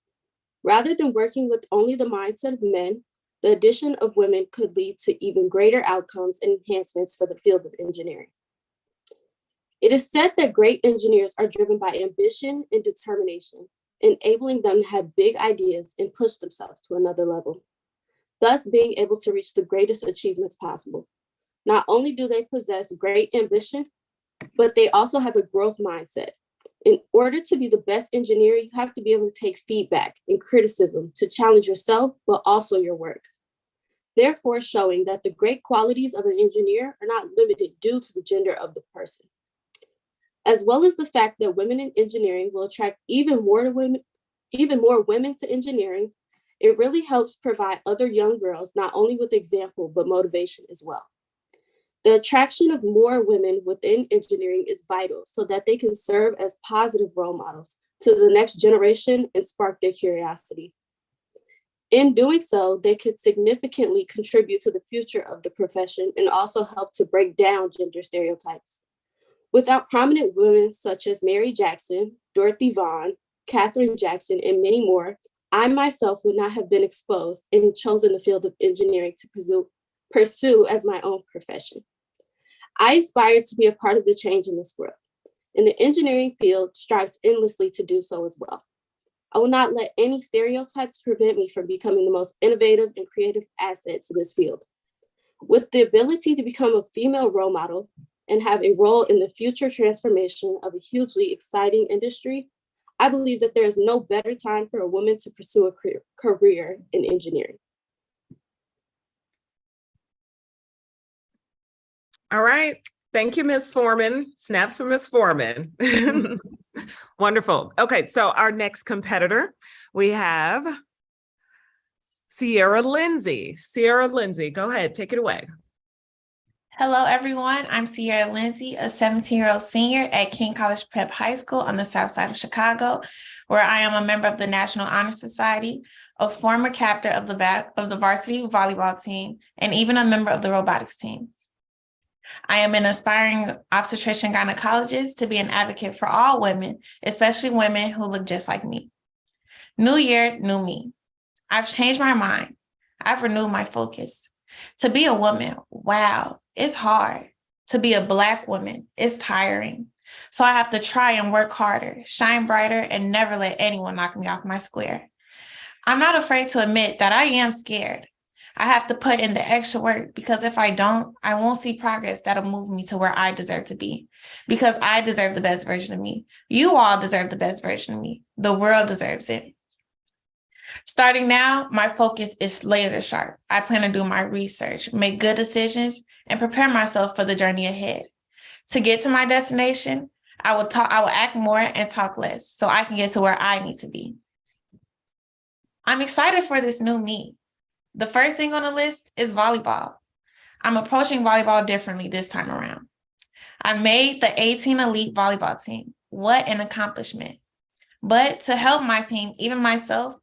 Rather than working with only the mindset of men, the addition of women could lead to even greater outcomes and enhancements for the field of engineering. It is said that great engineers are driven by ambition and determination, enabling them to have big ideas and push themselves to another level, thus being able to reach the greatest achievements possible. Not only do they possess great ambition, but they also have a growth mindset. In order to be the best engineer, you have to be able to take feedback and criticism to challenge yourself, but also your work. Therefore, showing that the great qualities of an engineer are not limited due to the gender of the person. As well as the fact that women in engineering will attract even more women to engineering, it really helps provide other young girls not only with example, but motivation as well. The attraction of more women within engineering is vital so that they can serve as positive role models to the next generation and spark their curiosity. In doing so, they could significantly contribute to the future of the profession and also help to break down gender stereotypes. Without prominent women such as Mary Jackson, Dorothy Vaughan, Katherine Jackson, and many more, I myself would not have been exposed and chosen the field of engineering to pursue as my own profession. I aspire to be a part of the change in this world, and the engineering field strives endlessly to do so as well. I will not let any stereotypes prevent me from becoming the most innovative and creative asset to this field. With the ability to become a female role model and have a role in the future transformation of a hugely exciting industry, I believe that there is no better time for a woman to pursue a career in engineering. All right. Thank you, Ms. Foreman. Snaps for Ms. Foreman. Wonderful. Okay, so our next competitor, we have Sierra Lindsay. Sierra Lindsay, go ahead, take it away. Hello, everyone. I'm Sierra Lindsay, a 17-year-old senior at King College Prep High School on the south side of Chicago, where I am a member of the National Honor Society, a former captain of the varsity volleyball team, and even a member of the robotics team. I am an aspiring obstetrician gynecologist to be an advocate for all women, especially women who look just like me. New year, new me. I've changed my mind. I've renewed my focus. To be a woman, wow, it's hard. To be a Black woman, it's tiring. So I have to try and work harder, shine brighter, and never let anyone knock me off my square. I'm not afraid to admit that I am scared. I have to put in the extra work because if I don't, I won't see progress that'll move me to where I deserve to be, because I deserve the best version of me. You all deserve the best version of me. The world deserves it. Starting now, my focus is laser sharp. I plan to do my research, make good decisions, and prepare myself for the journey ahead. To get to my destination, I will act more and talk less so I can get to where I need to be. I'm excited for this new me. The first thing on the list is volleyball. I'm approaching volleyball differently this time around. I made the 18 elite volleyball team. What an accomplishment. But to help my team, even myself,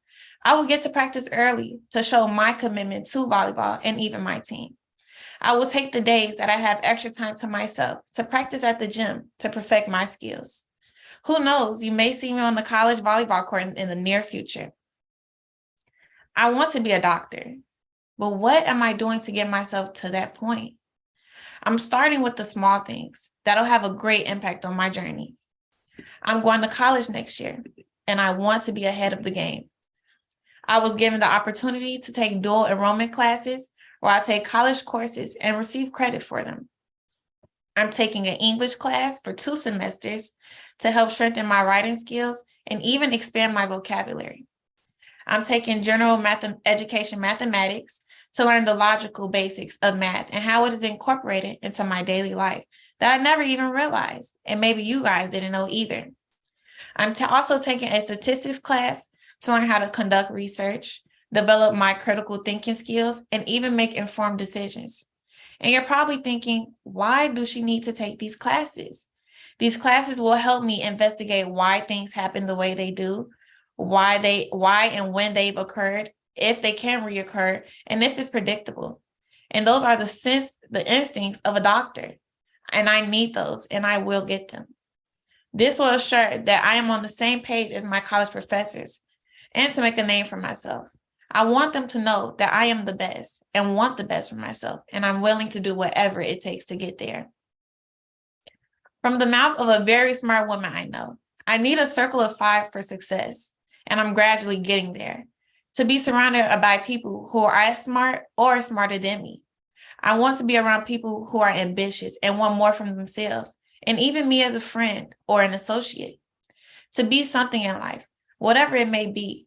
I will get to practice early to show my commitment to volleyball and even my team. I will take the days that I have extra time to myself to practice at the gym to perfect my skills. Who knows, you may see me on the college volleyball court in the near future. I want to be a doctor, but what am I doing to get myself to that point? I'm starting with the small things that'll have a great impact on my journey. I'm going to college next year, and I want to be ahead of the game. I was given the opportunity to take dual enrollment classes where I take college courses and receive credit for them. I'm taking an English class for 2 semesters to help strengthen my writing skills and even expand my vocabulary. I'm taking general education mathematics to learn the logical basics of math and how it is incorporated into my daily life that I never even realized, and maybe you guys didn't know either. I'm also taking a statistics class to learn how to conduct research, develop my critical thinking skills, and even make informed decisions. And you're probably thinking, why does she need to take these classes? These classes will help me investigate why things happen the way they do, why and when they've occurred, if they can reoccur, and if it's predictable. And those are the instincts of a doctor. And I need those, and I will get them. This will assure that I am on the same page as my college professors, and to make a name for myself. I want them to know that I am the best and want the best for myself, and I'm willing to do whatever it takes to get there. From the mouth of a very smart woman I know, I need a circle of 5 for success, and I'm gradually getting there. To be surrounded by people who are as smart or smarter than me. I want to be around people who are ambitious and want more from themselves, and even me as a friend or an associate. To be something in life, whatever it may be,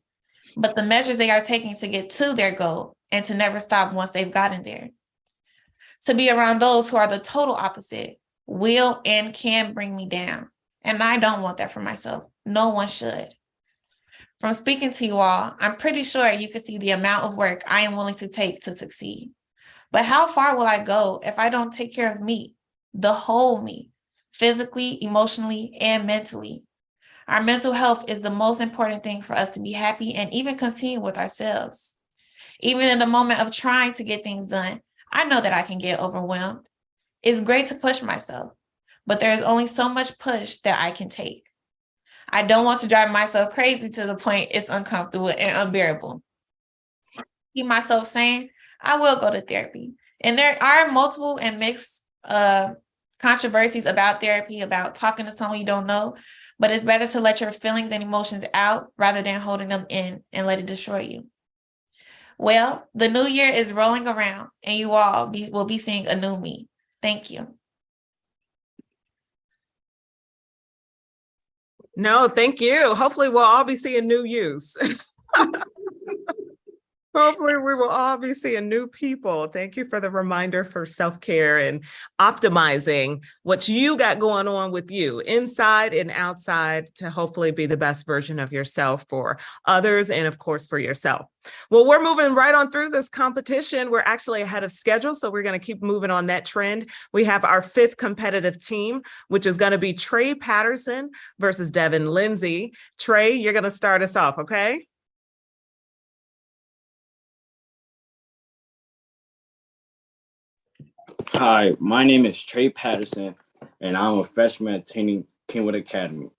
but the measures they are taking to get to their goal and to never stop once they've gotten there. To be around those who are the total opposite, will and can bring me down. And I don't want that for myself. No one should. From speaking to you all, I'm pretty sure you can see the amount of work I am willing to take to succeed. But how far will I go if I don't take care of me, the whole me, physically, emotionally, and mentally? Our mental health is the most important thing for us to be happy and even continue with ourselves. Even in the moment of trying to get things done, I know that I can get overwhelmed. It's great to push myself, but there is only so much push that I can take. I don't want to drive myself crazy to the point it's uncomfortable and unbearable. Keep myself sane, I will go to therapy. And there are multiple and mixed controversies about therapy, about talking to someone you don't know, but it's better to let your feelings and emotions out rather than holding them in and let it destroy you. Well, the new year is rolling around and you all will be seeing a new me. Thank you. No, thank you. Hopefully we'll all be seeing new yous. Hopefully we will all be seeing new people. Thank you for the reminder for self-care and optimizing what you got going on with you inside and outside to hopefully be the best version of yourself for others and of course for yourself. Well, we're moving right on through this competition. We're actually ahead of schedule, so we're going to keep moving on that trend. We have our 5th competitive team, which is going to be Trey Patterson versus Devin Lindsay. Trey, you're going to start us off, okay? Hi, my name is Trey Patterson, and I'm a freshman attending Kenwood Academy.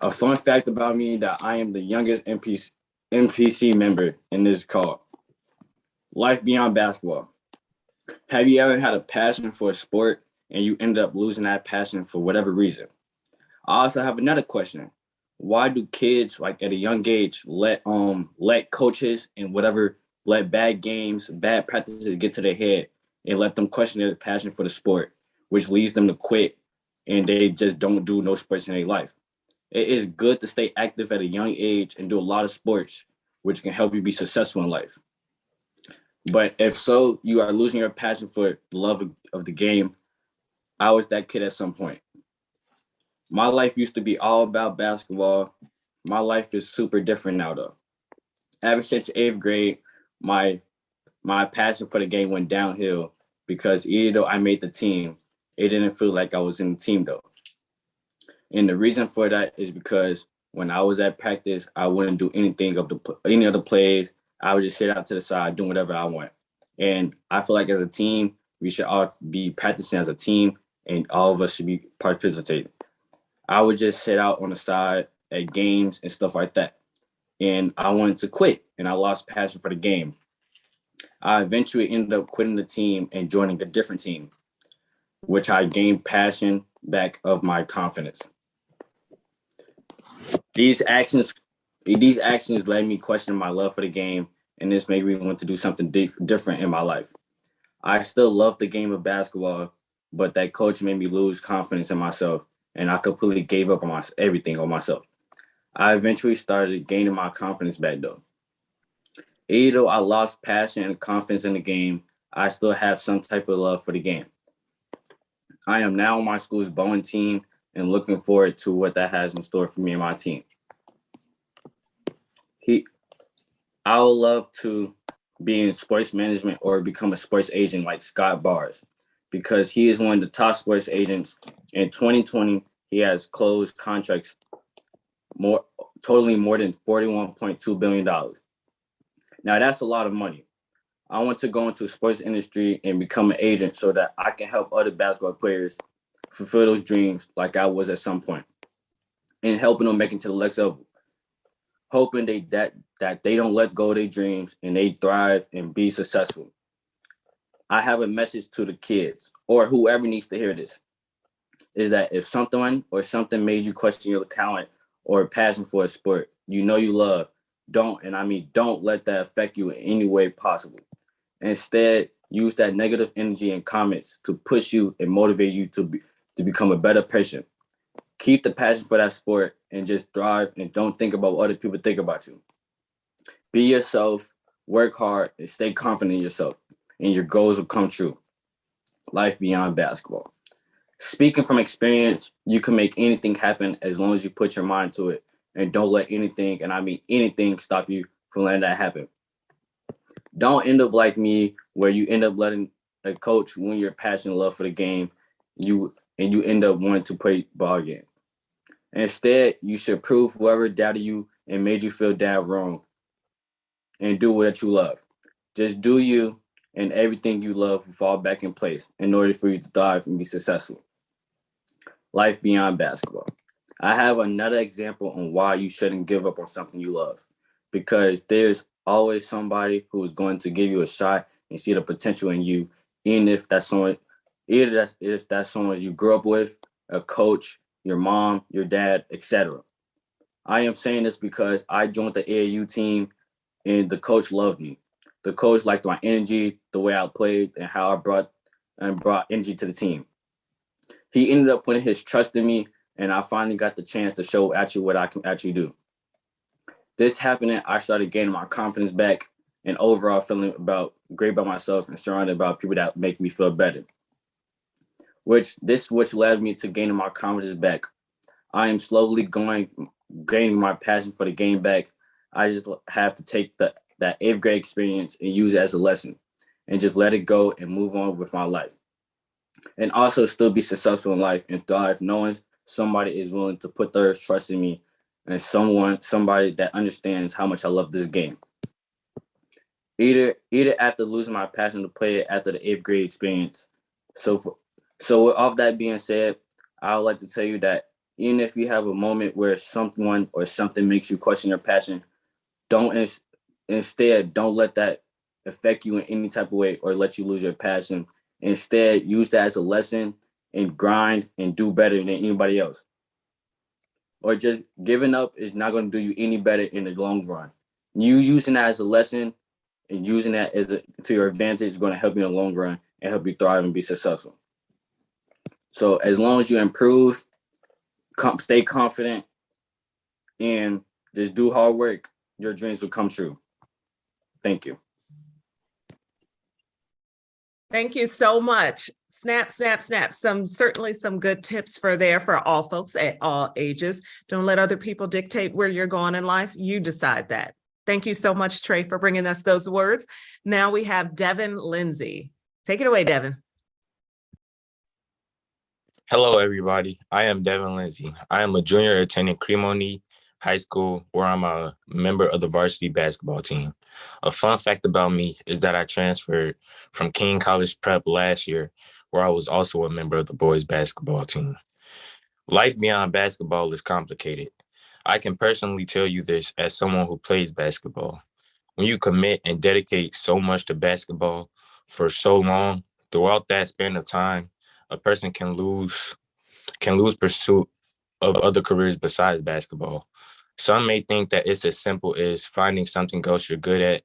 A fun fact about me that I am the youngest NPC member in this call. Life beyond basketball. Have you ever had a passion for a sport and you end up losing that passion for whatever reason? I also have another question. Why do kids, like at a young age, let coaches and let bad games, bad practices get to their head and let them question their passion for the sport, which leads them to quit and they just don't do no sports in their life? It is good to stay active at a young age and do a lot of sports, which can help you be successful in life. But if so, you are losing your passion for the love of the game. I was that kid at some point. My life used to be all about basketball. My life is super different now though. Ever since 8th grade, my passion for the game went downhill because even though I made the team, it didn't feel like I was in the team though. And the reason for that is because when I was at practice, I wouldn't do anything of any of the plays. I would just sit out to the side doing whatever I want. And I feel like as a team, we should all be practicing as a team and all of us should be participating. I would just sit out on the side at games and stuff like that. And I wanted to quit and I lost passion for the game. I eventually ended up quitting the team and joining a different team, which I gained passion back of my confidence. These actions led me questioning my love for the game, and this made me want to do something different in my life. I still love the game of basketball, but that coach made me lose confidence in myself, and I completely gave up on everything on myself. I eventually started gaining my confidence back though. Even though I lost passion and confidence in the game, I still have some type of love for the game. I am now on my school's bowling team and looking forward to what that has in store for me and my team. I would love to be in sports management or become a sports agent like Scott Bars, because he is one of the top sports agents. In 2020, he has closed contracts totaling more than $41.2 billion. Now that's a lot of money. I want to go into the sports industry and become an agent so that I can help other basketball players fulfill those dreams like I was at some point, and helping them make it to the next level. Hoping that they don't let go of their dreams and they thrive and be successful. I have a message to the kids or whoever needs to hear this, is that if something made you question your talent or passion for a sport you love, don't let that affect you in any way possible. Instead, use that negative energy and comments to push you and motivate you to become a better person. Keep the passion for that sport and just thrive and don't think about what other people think about you. Be yourself, work hard, and stay confident in yourself, and your goals will come true. Life beyond basketball. Speaking from experience, you can make anything happen as long as you put your mind to it and don't let anything, and I mean anything, stop you from letting that happen. Don't end up like me, where you end up letting a coach ruin your passion and love for the game, you end up wanting to play ball again. Instead, you should prove whoever doubted you and made you feel down wrong and do what you love. Just do you, and everything you love will fall back in place in order for you to thrive and be successful. Life beyond basketball. I have another example on why you shouldn't give up on something you love, because there's always somebody who is going to give you a shot and see the potential in you, even if that someone Either that's someone you grew up with, a coach, your mom, your dad, etc. I am saying this because I joined the AAU team and the coach loved me. The coach liked my energy, the way I played, and how I brought energy to the team. He ended up putting his trust in me, and I finally got the chance to show actually what I can actually do. This happening, I started gaining my confidence back and overall feeling great about myself and surrounded by people that make me feel better. Which led me to gaining my confidence back. I am slowly gaining my passion for the game back. I just have to take that 8th grade experience and use it as a lesson and just let it go and move on with my life. And also still be successful in life and thrive knowing somebody is willing to put their trust in me and somebody that understands how much I love this game. Either after losing my passion to play it after the 8th grade experience. So with all that being said, I would like to tell you that even if you have a moment where someone or something makes you question your passion, don't let that affect you in any type of way or let you lose your passion. Instead, use that as a lesson and grind and do better than anybody else. Or just giving up is not going to do you any better in the long run. You using that as a lesson and using that to your advantage is going to help you in the long run and help you thrive and be successful. So as long as you improve, stay confident, and just do hard work, your dreams will come true. Thank you. Thank you so much. Snap, snap, snap. Certainly some good tips for all folks at all ages. Don't let other people dictate where you're going in life. You decide that. Thank you so much, Trey, for bringing us those words. Now we have Devin Lindsay. Take it away, Devin. Hello, everybody. I am Devin Lindsay. I am a junior attending Cremoni High School, where I'm a member of the varsity basketball team. A fun fact about me is that I transferred from King College Prep last year, where I was also a member of the boys basketball team. Life beyond basketball is complicated. I can personally tell you this as someone who plays basketball. When you commit and dedicate so much to basketball for so long, throughout that span of time, a person can lose pursuit of other careers besides basketball. Some may think that it's as simple as finding something else you're good at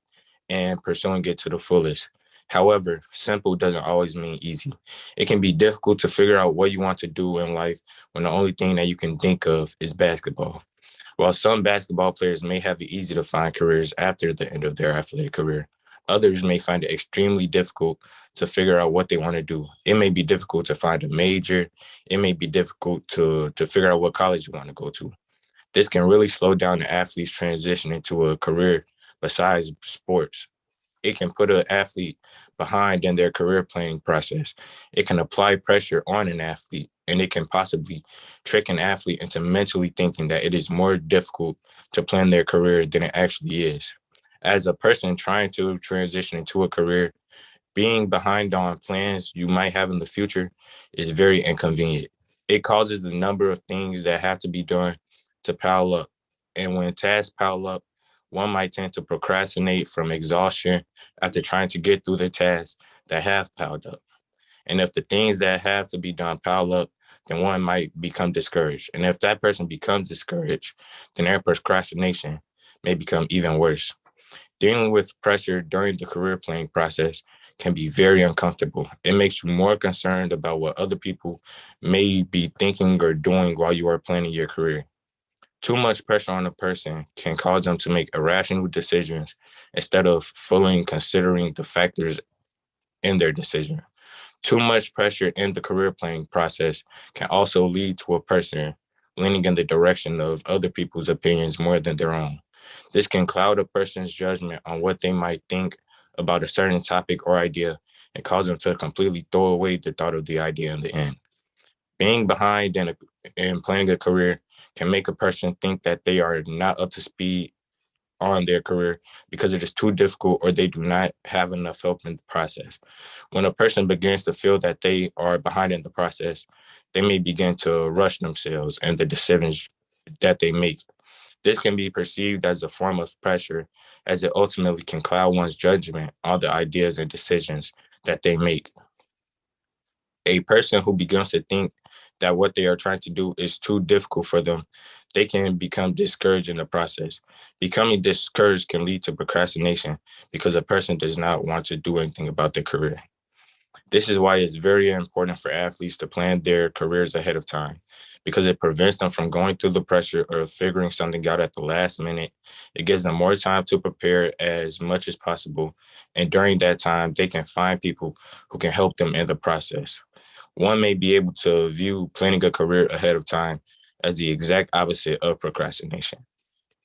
and pursuing it to the fullest. However, simple doesn't always mean easy. It can be difficult to figure out what you want to do in life when the only thing that you can think of is basketball. While some basketball players may have it easy to find careers after the end of their athletic career, others may find it extremely difficult to figure out what they want to do. It may be difficult to find a major. It may be difficult to figure out what college you want to go to. This can really slow down the athlete's transition into a career besides sports. It can put an athlete behind in their career planning process. It can apply pressure on an athlete, and it can possibly trick an athlete into mentally thinking that it is more difficult to plan their career than it actually is. As a person trying to transition into a career, being behind on plans you might have in the future is very inconvenient. It causes the number of things that have to be done to pile up. And when tasks pile up, one might tend to procrastinate from exhaustion after trying to get through the tasks that have piled up. And if the things that have to be done pile up, then one might become discouraged. And if that person becomes discouraged, then their procrastination may become even worse. Dealing with pressure during the career planning process can be very uncomfortable. It makes you more concerned about what other people may be thinking or doing while you are planning your career. Too much pressure on a person can cause them to make irrational decisions instead of fully considering the factors in their decision. Too much pressure in the career planning process can also lead to a person leaning in the direction of other people's opinions more than their own. This can cloud a person's judgment on what they might think about a certain topic or idea and cause them to completely throw away the thought of the idea in the end. Being behind in planning a career can make a person think that they are not up to speed on their career because it is too difficult or they do not have enough help in the process. When a person begins to feel that they are behind in the process, they may begin to rush themselves and the decisions that they make. This can be perceived as a form of pressure, as it ultimately can cloud one's judgment on the ideas and decisions that they make. A person who begins to think that what they are trying to do is too difficult for them, they can become discouraged in the process. Becoming discouraged can lead to procrastination because a person does not want to do anything about their career. This is why it's very important for athletes to plan their careers ahead of time because it prevents them from going through the pressure or figuring something out at the last minute. It gives them more time to prepare as much as possible. And during that time, they can find people who can help them in the process. One may be able to view planning a career ahead of time as the exact opposite of procrastination.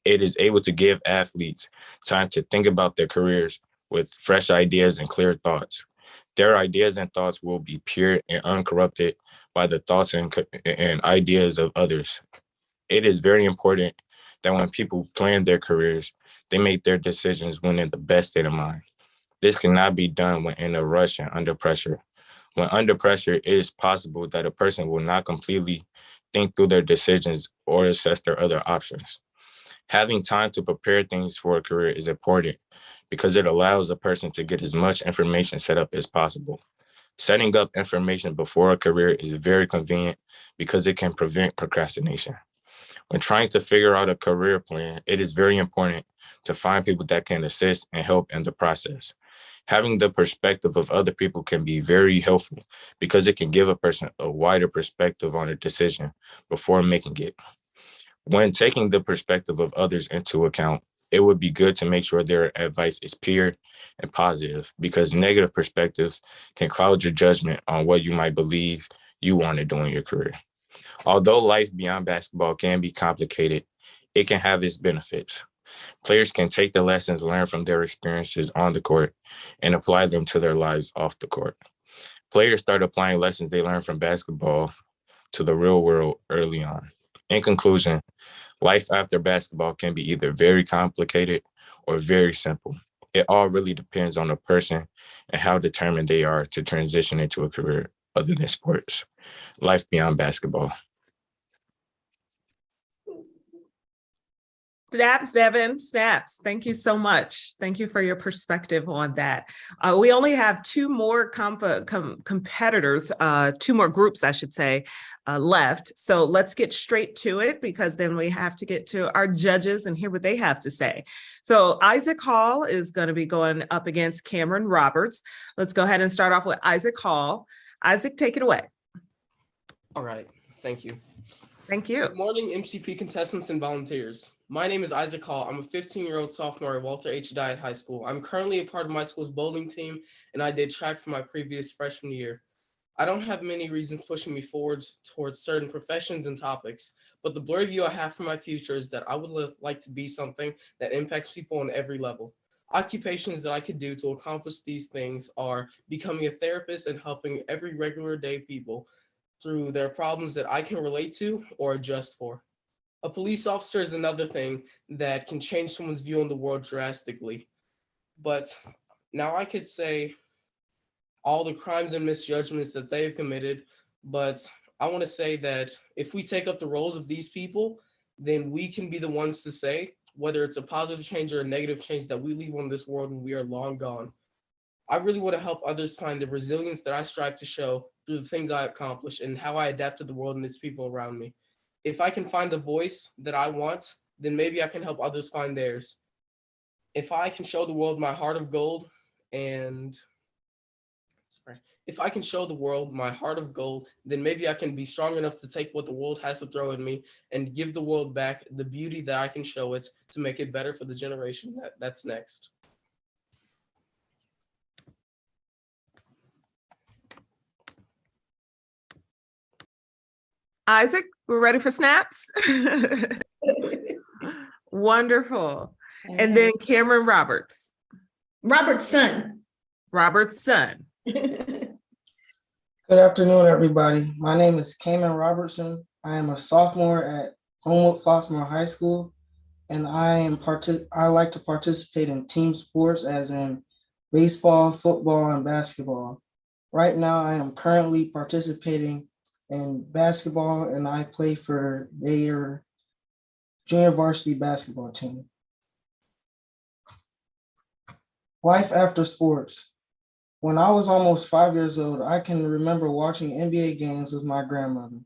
It is able to give athletes time to think about their careers with fresh ideas and clear thoughts. Their ideas and thoughts will be pure and uncorrupted by the thoughts and ideas of others. It is very important that when people plan their careers, they make their decisions when in the best state of mind. This cannot be done when in a rush and under pressure. When under pressure, it is possible that a person will not completely think through their decisions or assess their other options. Having time to prepare things for a career is important because it allows a person to get as much information set up as possible. Setting up information before a career is very convenient because it can prevent procrastination. When trying to figure out a career plan, it is very important to find people that can assist and help in the process. Having the perspective of other people can be very helpful because it can give a person a wider perspective on a decision before making it. When taking the perspective of others into account, it would be good to make sure their advice is pure and positive because negative perspectives can cloud your judgment on what you might believe you want to do in your career. Although life beyond basketball can be complicated, it can have its benefits. Players can take the lessons learned from their experiences on the court and apply them to their lives off the court. Players start applying lessons they learned from basketball to the real world early on. In conclusion, life after basketball can be either very complicated or very simple. It all really depends on the person and how determined they are to transition into a career other than sports. Life beyond basketball. Snaps, Devin, snaps. Thank you so much. Thank you for your perspective on that. We only have two more competitors, two more groups, I should say, left. So let's get straight to it because then we have to get to our judges and hear what they have to say. So Isaac Hall is going to be going up against Cameron Roberts. Let's go ahead and start off with Isaac Hall. Isaac, take it away. All right, thank you. Thank you. Good morning, MCP contestants and volunteers. My name is Isaac Hall. I'm a 15-year-old sophomore at Walter H. Dyatt High School. I'm currently a part of my school's bowling team, and I did track for my previous freshman year. I don't have many reasons pushing me forwards towards certain professions and topics, but the blurry view I have for my future is that I would like to be something that impacts people on every level. Occupations that I could do to accomplish these things are becoming a therapist and helping every regular day people through their problems that I can relate to or adjust for. A police officer is another thing that can change someone's view on the world drastically. But now I could say all the crimes and misjudgments that they've committed, but I want to say that if we take up the roles of these people, then we can be the ones to say whether it's a positive change or a negative change that we leave on this world when we are long gone. I really want to help others find the resilience that I strive to show through the things I accomplish and how I adapt to the world and its people around me. If I can find the voice that I want, then maybe I can help others find theirs. If I can show the world my heart of gold then maybe I can be strong enough to take what the world has to throw at me and give the world back the beauty that I can show it to make it better for the generation that's next. Isaac, we're ready for snaps. Wonderful. And then Cameron Roberts. Robertson. Robertson. Good afternoon, everybody. My name is Cameron Robertson. I am a sophomore at Homewood Flossmoor High School, and I like to participate in team sports as in baseball, football, and basketball. Right now, I am currently participating in basketball, and I play for their junior varsity basketball team. Life after sports. When I was almost 5 years old, I can remember watching NBA games with my grandmother.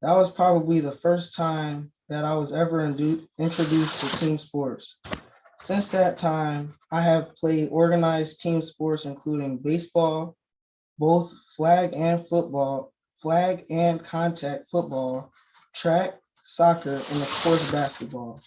That was probably the first time that I was ever introduced to team sports. Since that time, I have played organized team sports, including baseball, both flag and contact football, track, soccer, and of course, basketball.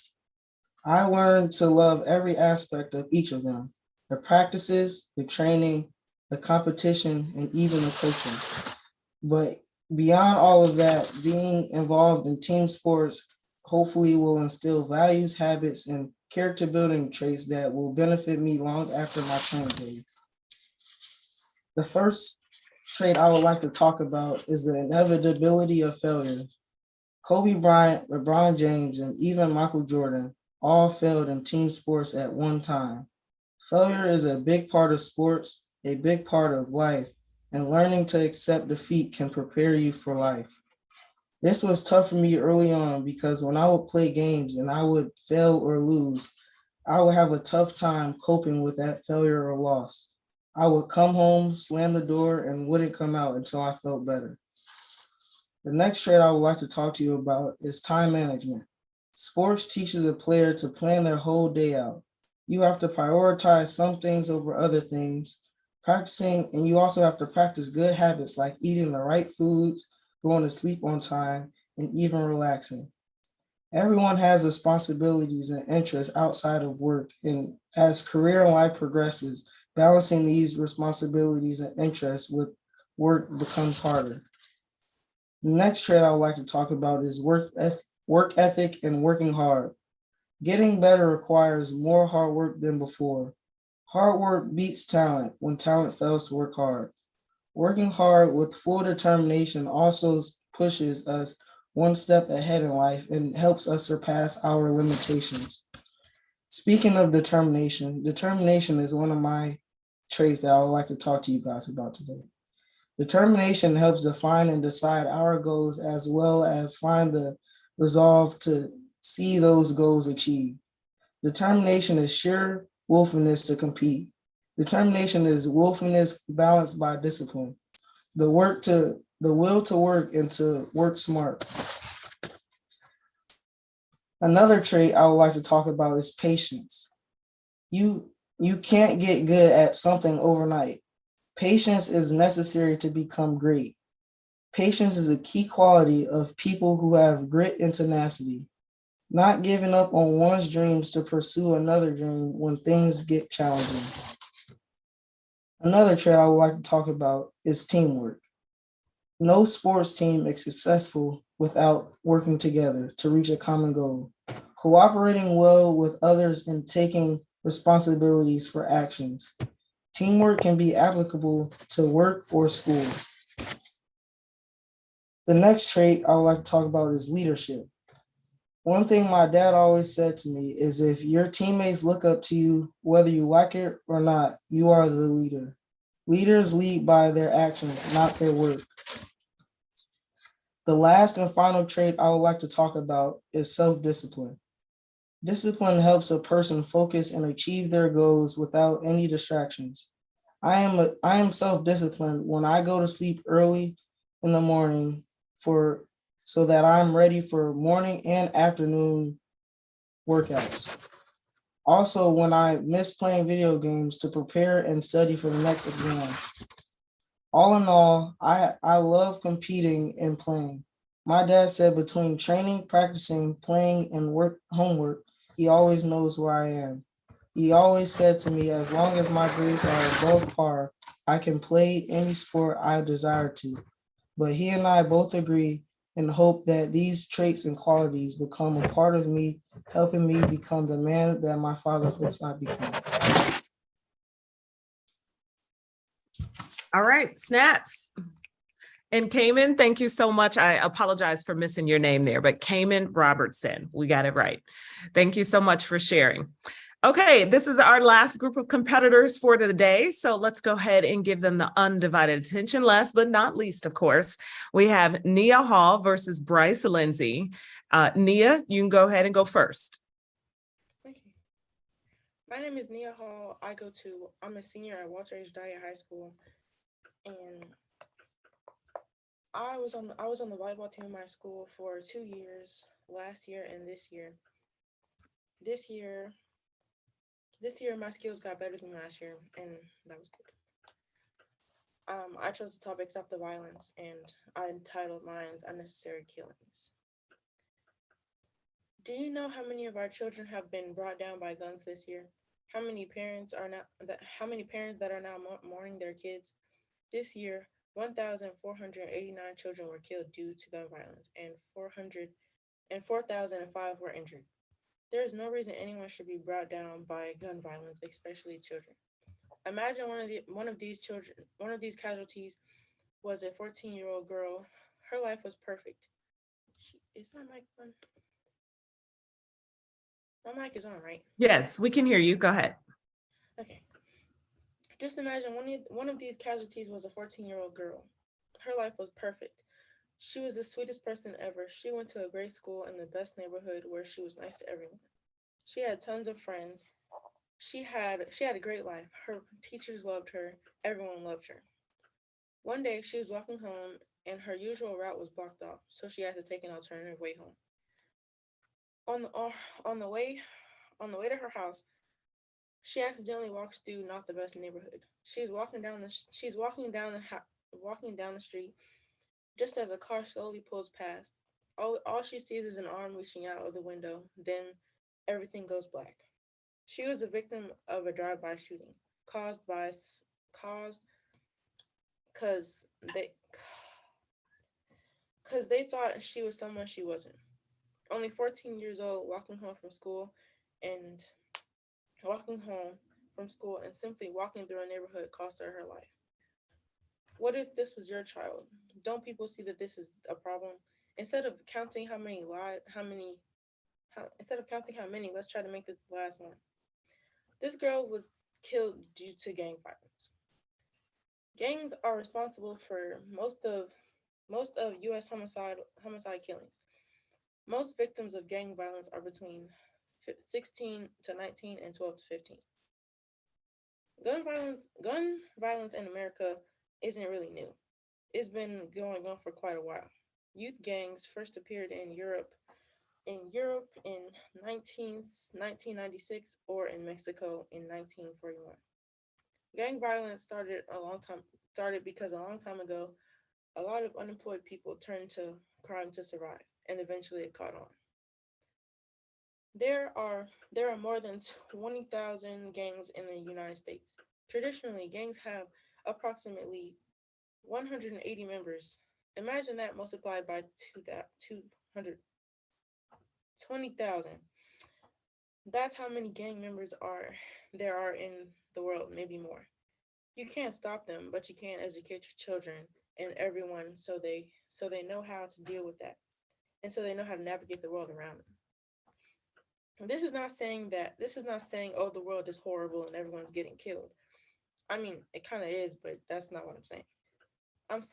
I learned to love every aspect of each of them, the practices, the training, the competition, and even the coaching. But beyond all of that, being involved in team sports hopefully will instill values, habits, and character building traits that will benefit me long after my training days. The first trait I would like to talk about is the inevitability of failure. Kobe Bryant, LeBron James, and even Michael Jordan all failed in team sports at one time. Failure is a big part of sports, a big part of life, and learning to accept defeat can prepare you for life. This was tough for me early on because when I would play games and I would fail or lose, I would have a tough time coping with that failure or loss. I would come home, slam the door, and wouldn't come out until I felt better. The next trait I would like to talk to you about is time management. Sports teaches a player to plan their whole day out. You have to prioritize some things over other things, and you also have to practice good habits like eating the right foods, going to sleep on time, and even relaxing. Everyone has responsibilities and interests outside of work, and as career and life progresses, balancing these responsibilities and interests with work becomes harder. The next trait I would like to talk about is work ethic and working hard. Getting better requires more hard work than before. Hard work beats talent when talent fails to work hard. Working hard with full determination also pushes us one step ahead in life and helps us surpass our limitations. Speaking of determination, determination is one of my traits that I would like to talk to you guys about today. Determination helps define and decide our goals as well as find the resolve to see those goals achieved. Determination is sheer willfulness to compete. Determination is willfulness balanced by discipline. The will to work and to work smart. Another trait I would like to talk about is patience. You can't get good at something overnight. Patience is necessary to become great. Patience is a key quality of people who have grit and tenacity, not giving up on one's dreams to pursue another dream when things get challenging. Another trait I would like to talk about is teamwork. No sports team is successful without working together to reach a common goal, cooperating well with others and taking responsibilities for actions. Teamwork can be applicable to work or school. The next trait I would like to talk about is leadership. One thing my dad always said to me is if your teammates look up to you, whether you like it or not, you are the leader. Leaders lead by their actions, not their work. The last and final trait I would like to talk about is self-discipline. Discipline helps a person focus and achieve their goals without any distractions. I am self-disciplined when I go to sleep early in the morning so that I'm ready for morning and afternoon workouts. Also, when I miss playing video games to prepare and study for the next exam. All in all, I love competing and playing. My dad said between training, practicing, playing, and homework, he always knows where I am. He always said to me, as long as my grades are above par, I can play any sport I desire to. But he and I both agree and hope that these traits and qualities become a part of me, helping me become the man that my father hopes I become. All right, snaps. And Cayman, thank you so much. I apologize for missing your name there, but Cayman Robertson, we got it right. Thank you so much for sharing. Okay, this is our last group of competitors for the day. So let's go ahead and give them the undivided attention. Last but not least, of course, we have Nia Hall versus Bryce Lindsay. Nia, you can go ahead and go first. My name is Nia Hall. I'm a senior at Walter H. Dyer High School, and I was on the volleyball team in my school for 2 years, last year and this year. This year my skills got better than last year, and that was good. I chose the topic Stop the Violence, and I entitled mine Unnecessary Killings. Do you know how many of our children have been brought down by guns this year? How many parents that are now mourning their kids? This year, 1,489 children were killed due to gun violence, and 4,005 were injured. There is no reason anyone should be brought down by gun violence, especially children. Imagine one of these casualties was a 14-year-old girl. Her life was perfect. Is my mic on? My mic is on, right? Yes, we can hear you. Go ahead. Okay. Just imagine one of these casualties was a 14-year-old girl. Her life was perfect. She was the sweetest person ever. She went to a great school in the best neighborhood where she was nice to everyone. She had tons of friends. She had a great life. Her teachers loved her. Everyone loved her. One day she was walking home and her usual route was blocked off, so she had to take an alternative way home. On the way to her house, she accidentally walks through not the best neighborhood. She's walking down the street just as a car slowly pulls past. All she sees is an arm reaching out of the window. Then everything goes black. She was a victim of a drive-by shooting caused because they thought she was someone she wasn't. Only 14 years old, walking home from school and simply walking through a neighborhood cost her life. What if this was your child? Don't people see that this is a problem? Instead of counting how many, let's try to make this the last one. This girl was killed due to gang violence. Gangs are responsible for most of U.S. homicide killings. Most victims of gang violence are between 16 to 19 and 12 to 15. Gun violence in America isn't really new. It's been going on for quite a while. Youth gangs first appeared in Europe in 1996 or in Mexico in 1941. Gang violence started because a long time ago, a lot of unemployed people turned to crime to survive, and eventually it caught on. There are more than 20,000 gangs in the United States. Traditionally, gangs have approximately 180 members. Imagine that multiplied by 20,000. That's how many gang members there are in the world, maybe more. You can't stop them, but you can educate your children and everyone so they know how to deal with that, and so they know how to navigate the world around them. This is not saying oh, the world is horrible and everyone's getting killed. I mean, it kind of is, but that's not what I'm saying. I'm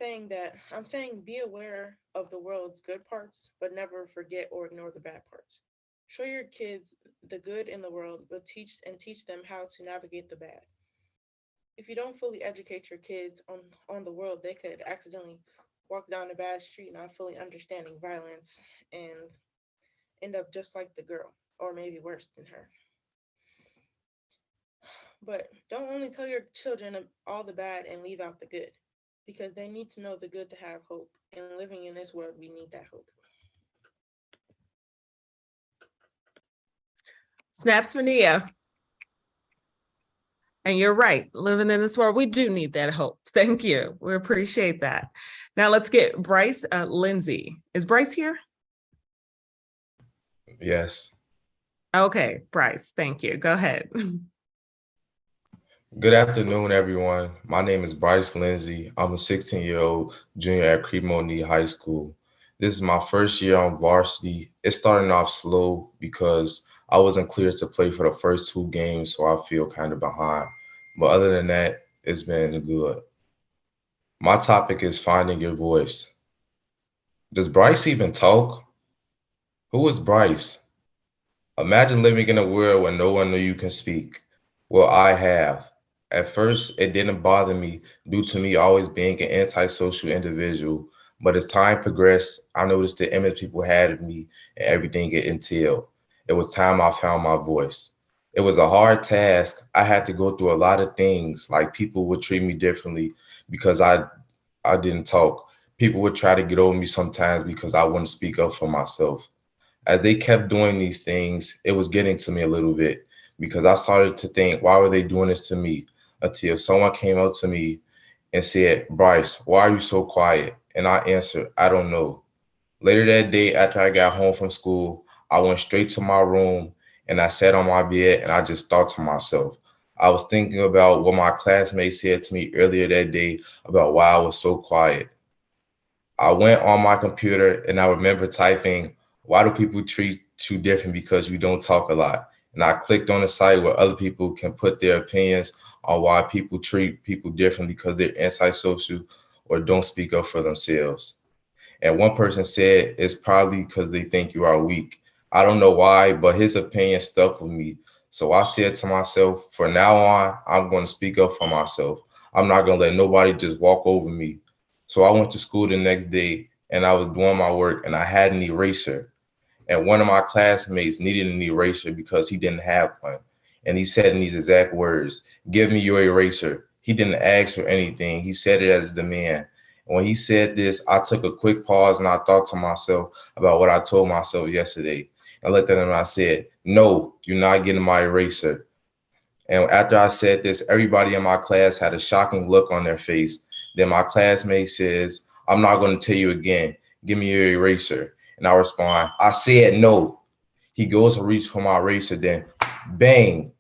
saying be aware of the world's good parts, but never forget or ignore the bad parts. Show your kids the good in the world, but teach them how to navigate the bad. If you don't fully educate your kids on the world, they could accidentally walk down a bad street not fully understanding violence and end up just like the girl, or maybe worse than her. But don't only tell your children all the bad and leave out the good, because they need to know the good to have hope. And living in this world, we need that hope. Snaps for Nia. And you're right, living in this world, we do need that hope. Thank you. We appreciate that. Now let's get Bryce Lindsay. Is Bryce here? Yes. Okay, Bryce, thank you. Go ahead. Good afternoon, everyone. My name is Bryce Lindsay. I'm a 16-year-old junior at Cremoni High School. This is my first year on varsity. It's starting off slow because I wasn't cleared to play for the first 2 games, so I feel kind of behind. But other than that, it's been good. My topic is finding your voice. Does Bryce even talk? Who is Bryce? Imagine living in a world where no one knew you can speak. Well, I have. At first, it didn't bother me due to me always being an antisocial individual. But as time progressed, I noticed the image people had of me and everything it entailed. It was time I found my voice. It was a hard task. I had to go through a lot of things, like people would treat me differently because I didn't talk. People would try to get over me sometimes because I wouldn't speak up for myself. As they kept doing these things, it was getting to me a little bit because I started to think, why were they doing this to me? Until someone came up to me and said, Bryce, why are you so quiet? And I answered, I don't know. Later that day, after I got home from school, I went straight to my room and I sat on my bed and I just thought to myself. I was thinking about what my classmates said to me earlier that day about why I was so quiet. I went on my computer and I remember typing, why do people treat you different because you don't talk a lot? And I clicked on a site where other people can put their opinions on why people treat people different because they're antisocial or don't speak up for themselves. And one person said it's probably because they think you are weak. I don't know why, but his opinion stuck with me. So I said to myself, from now on, I'm going to speak up for myself. I'm not going to let nobody just walk over me. So I went to school the next day and I was doing my work and I had an eraser. And one of my classmates needed an eraser because he didn't have one. And he said in these exact words, give me your eraser. He didn't ask for anything. He said it as a demand. And when he said this, I took a quick pause and I thought to myself about what I told myself yesterday. I looked at him and I said, no, you're not getting my eraser. And after I said this, everybody in my class had a shocking look on their face. Then my classmate says, I'm not going to tell you again. Give me your eraser. And I respond, I said no. He goes to reach for my eraser, then bang,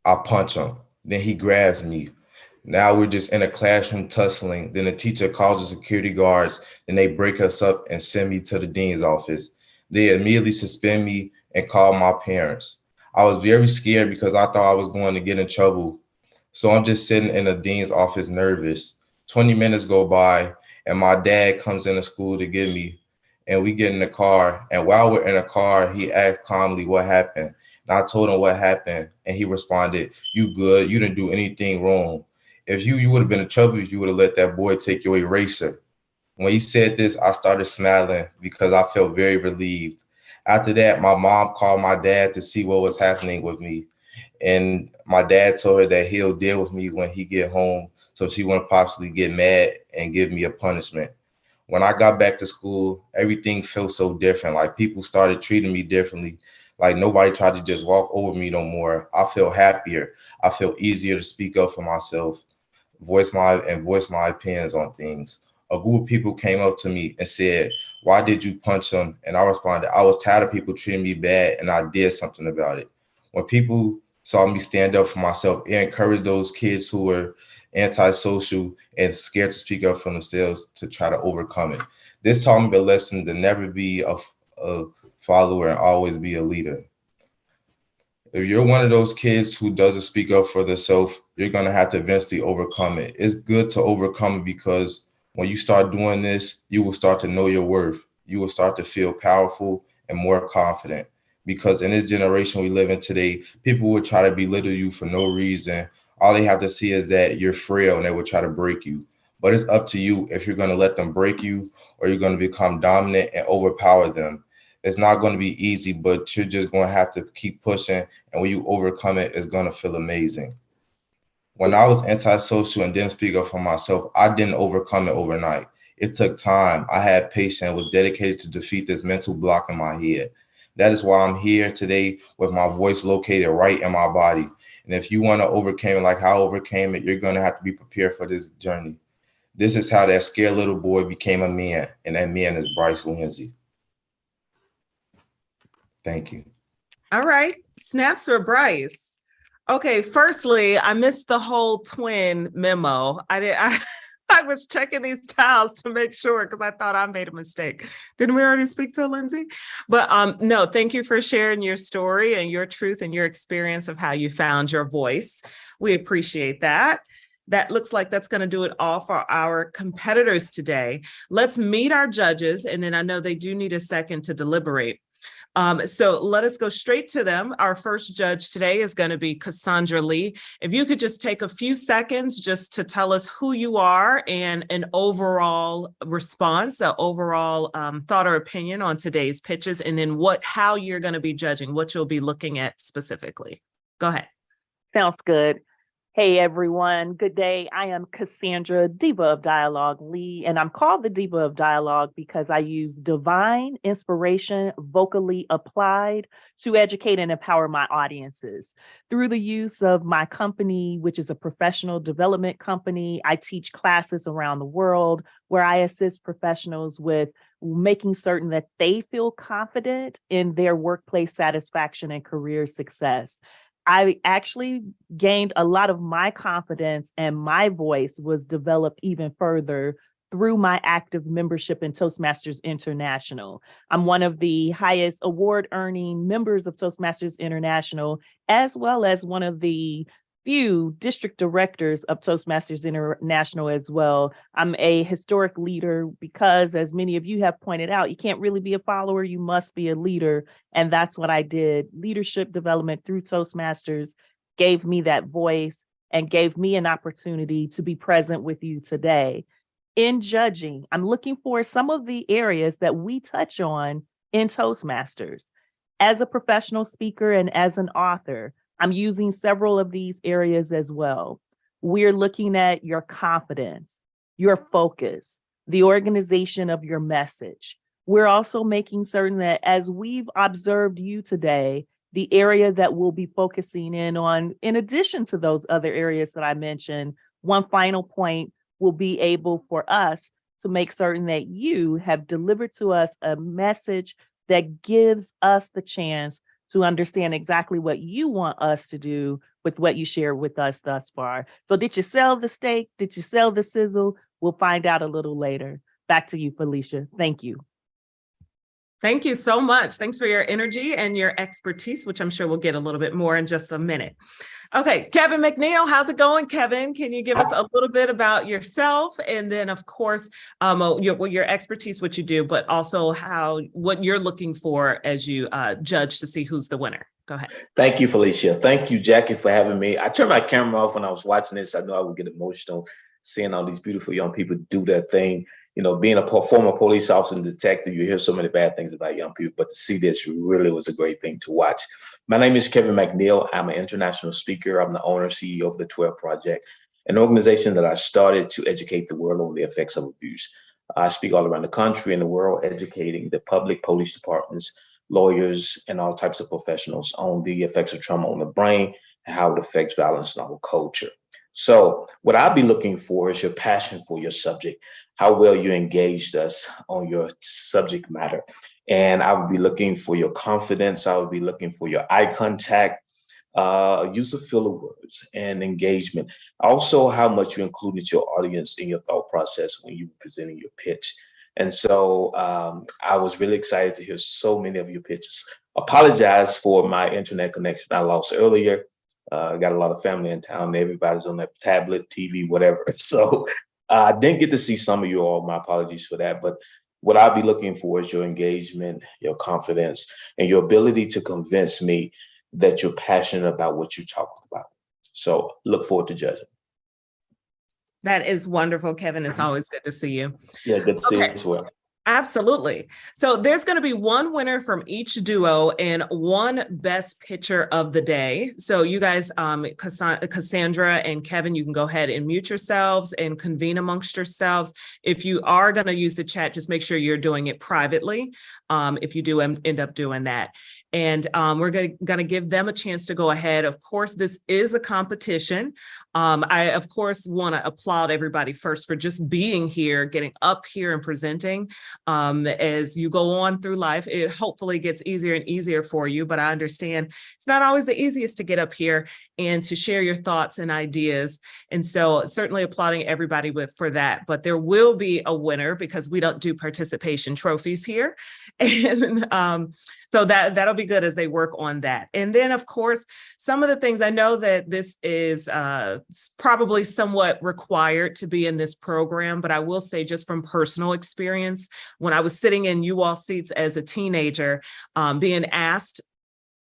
I punch him. Then he grabs me. Now we're just in a classroom tussling. Then the teacher calls the security guards and they break us up and send me to the dean's office. They immediately suspend me and call my parents. I was very scared because I thought I was going to get in trouble. So I'm just sitting in the dean's office nervous. 20 minutes go by and my dad comes into school to get me and we get in the car. And while we're in the car, he asked calmly what happened. And I told him what happened and he responded, you good, you didn't do anything wrong. If you would have been in trouble if you would have let that boy take your eraser. When he said this, I started smiling because I felt very relieved. After that, my mom called my dad to see what was happening with me. And my dad told her that he'll deal with me when he get home so she wouldn't possibly get mad and give me a punishment. When I got back to school, everything felt so different. Like people started treating me differently. Like nobody tried to just walk over me no more. I felt happier. I felt easier to speak up for myself, voice my opinions on things. A group of people came up to me and said, why did you punch him? And I responded, I was tired of people treating me bad and I did something about it. When people saw me stand up for myself, it encouraged those kids who were antisocial and scared to speak up for themselves to try to overcome it. This taught me the lesson to never be a follower and always be a leader. If you're one of those kids who doesn't speak up for themselves, you're going to have to eventually overcome it. It's good to overcome it because when you start doing this, you will start to know your worth. You will start to feel powerful and more confident. Because in this generation we live in today, people will try to belittle you for no reason. All they have to see is that you're frail and they will try to break you. But it's up to you if you're going to let them break you or you're going to become dominant and overpower them. It's not going to be easy, but you're just going to have to keep pushing. And when you overcome it, it's going to feel amazing. When I was antisocial and didn't speak up for myself, I didn't overcome it overnight. It took time. I had patience and was dedicated to defeat this mental block in my head. That is why I'm here today with my voice located right in my body. And if you want to overcome it like how I overcame it, you're going to have to be prepared for this journey. This is how that scared little boy became a man, and that man is Bryce Lindsay. Thank you. All right, snaps for Bryce. Okay, firstly, I missed the whole twin memo. I was checking these tiles to make sure because I thought I made a mistake. Didn't we already speak to Lindsay? But no, thank you for sharing your story and your truth and your experience of how you found your voice. We appreciate that. That looks like that's going to do it all for our competitors today. Let's meet our judges, and then I know they do need a second to deliberate. So let us go straight to them. Our first judge today is going to be Cassandra Lee. If you could just take a few seconds just to tell us who you are and an overall response, an overall thought or opinion on today's pitches, and then how you're going to be judging, what you'll be looking at specifically. Go ahead. Sounds good. Hey everyone, good day. I am Cassandra, Diva of Dialogue Lee, and I'm called the Diva of Dialogue because I use divine inspiration vocally applied to educate and empower my audiences. Through the use of my company, which is a professional development company, I teach classes around the world where I assist professionals with making certain that they feel confident in their workplace satisfaction and career success. I actually gained a lot of my confidence, and my voice was developed even further through my active membership in Toastmasters International. I'm one of the highest award-earning members of Toastmasters International, as well as one of the few district directors of Toastmasters International as well. I'm a historic leader because, as many of you have pointed out, you can't really be a follower, you must be a leader. And that's what I did. Leadership development through Toastmasters gave me that voice and gave me an opportunity to be present with you today. In judging, I'm looking for some of the areas that we touch on in Toastmasters. As a professional speaker and as an author, I'm using several of these areas as well. We're looking at your confidence, your focus, the organization of your message. We're also making certain that as we've observed you today, the area that we'll be focusing in on, in addition to those other areas that I mentioned, one final point will be able for us to make certain that you have delivered to us a message that gives us the chance to understand exactly what you want us to do with what you share with us thus far. So did you sell the steak? Did you sell the sizzle? We'll find out a little later. Back to you, Felicia. Thank you. Thank you so much. Thanks for your energy and your expertise, which I'm sure we'll get a little bit more in just a minute. Okay, Kevin McNeil, how's it going, Kevin? Can you give us a little bit about yourself, and then, of course, your expertise, what you do, but also what you're looking for as you judge to see who's the winner. Go ahead. Thank you, Felicia. Thank you, Jackie, for having me. I turned my camera off when I was watching this. I know I would get emotional seeing all these beautiful young people do their thing. You know, being a former police officer and detective, you hear so many bad things about young people, but to see this really was a great thing to watch. My name is Kevin McNeil. I'm an international speaker. I'm the owner, CEO of the 12 Project, an organization that I started to educate the world on the effects of abuse. I speak all around the country and the world, educating the public, police departments, lawyers, and all types of professionals on the effects of trauma on the brain and how it affects violence in our culture. So what I'll be looking for is your passion for your subject, how well you engaged us on your subject matter. And I would be looking for your confidence. I would be looking for your eye contact, use of filler words, and engagement. Also, how much you included your audience in your thought process when you were presenting your pitch. And so I was really excited to hear so many of your pitches. Apologize for my internet connection I lost earlier. Got a lot of family in town. Everybody's on their tablet, TV, whatever. So I didn't get to see some of you all. My apologies for that. But what I'll be looking for is your engagement, your confidence, and your ability to convince me that you're passionate about what you're talking about. So look forward to judging. That is wonderful, Kevin. It's always good to see you. Yeah, good to see you as well. Absolutely. So there's going to be one winner from each duo and one best pitcher of the day. So you guys, Cassandra and Kevin, you can go ahead and mute yourselves and convene amongst yourselves. If you are going to use the chat, just make sure you're doing it privately. If you do end up doing that. And we're going to give them a chance to go ahead. Of course, this is a competition. I, of course, want to applaud everybody first for just being here, getting up here and presenting. As you go on through life, it hopefully gets easier and easier for you, but I understand it's not always the easiest to get up here and to share your thoughts and ideas. And so certainly applauding everybody for that, but there will be a winner because we don't do participation trophies here. And so that'll be pretty good as they work on that. And then, of course, some of the things, I know that this is probably somewhat required to be in this program, but I will say just from personal experience, when I was sitting in you all seats as a teenager, being asked,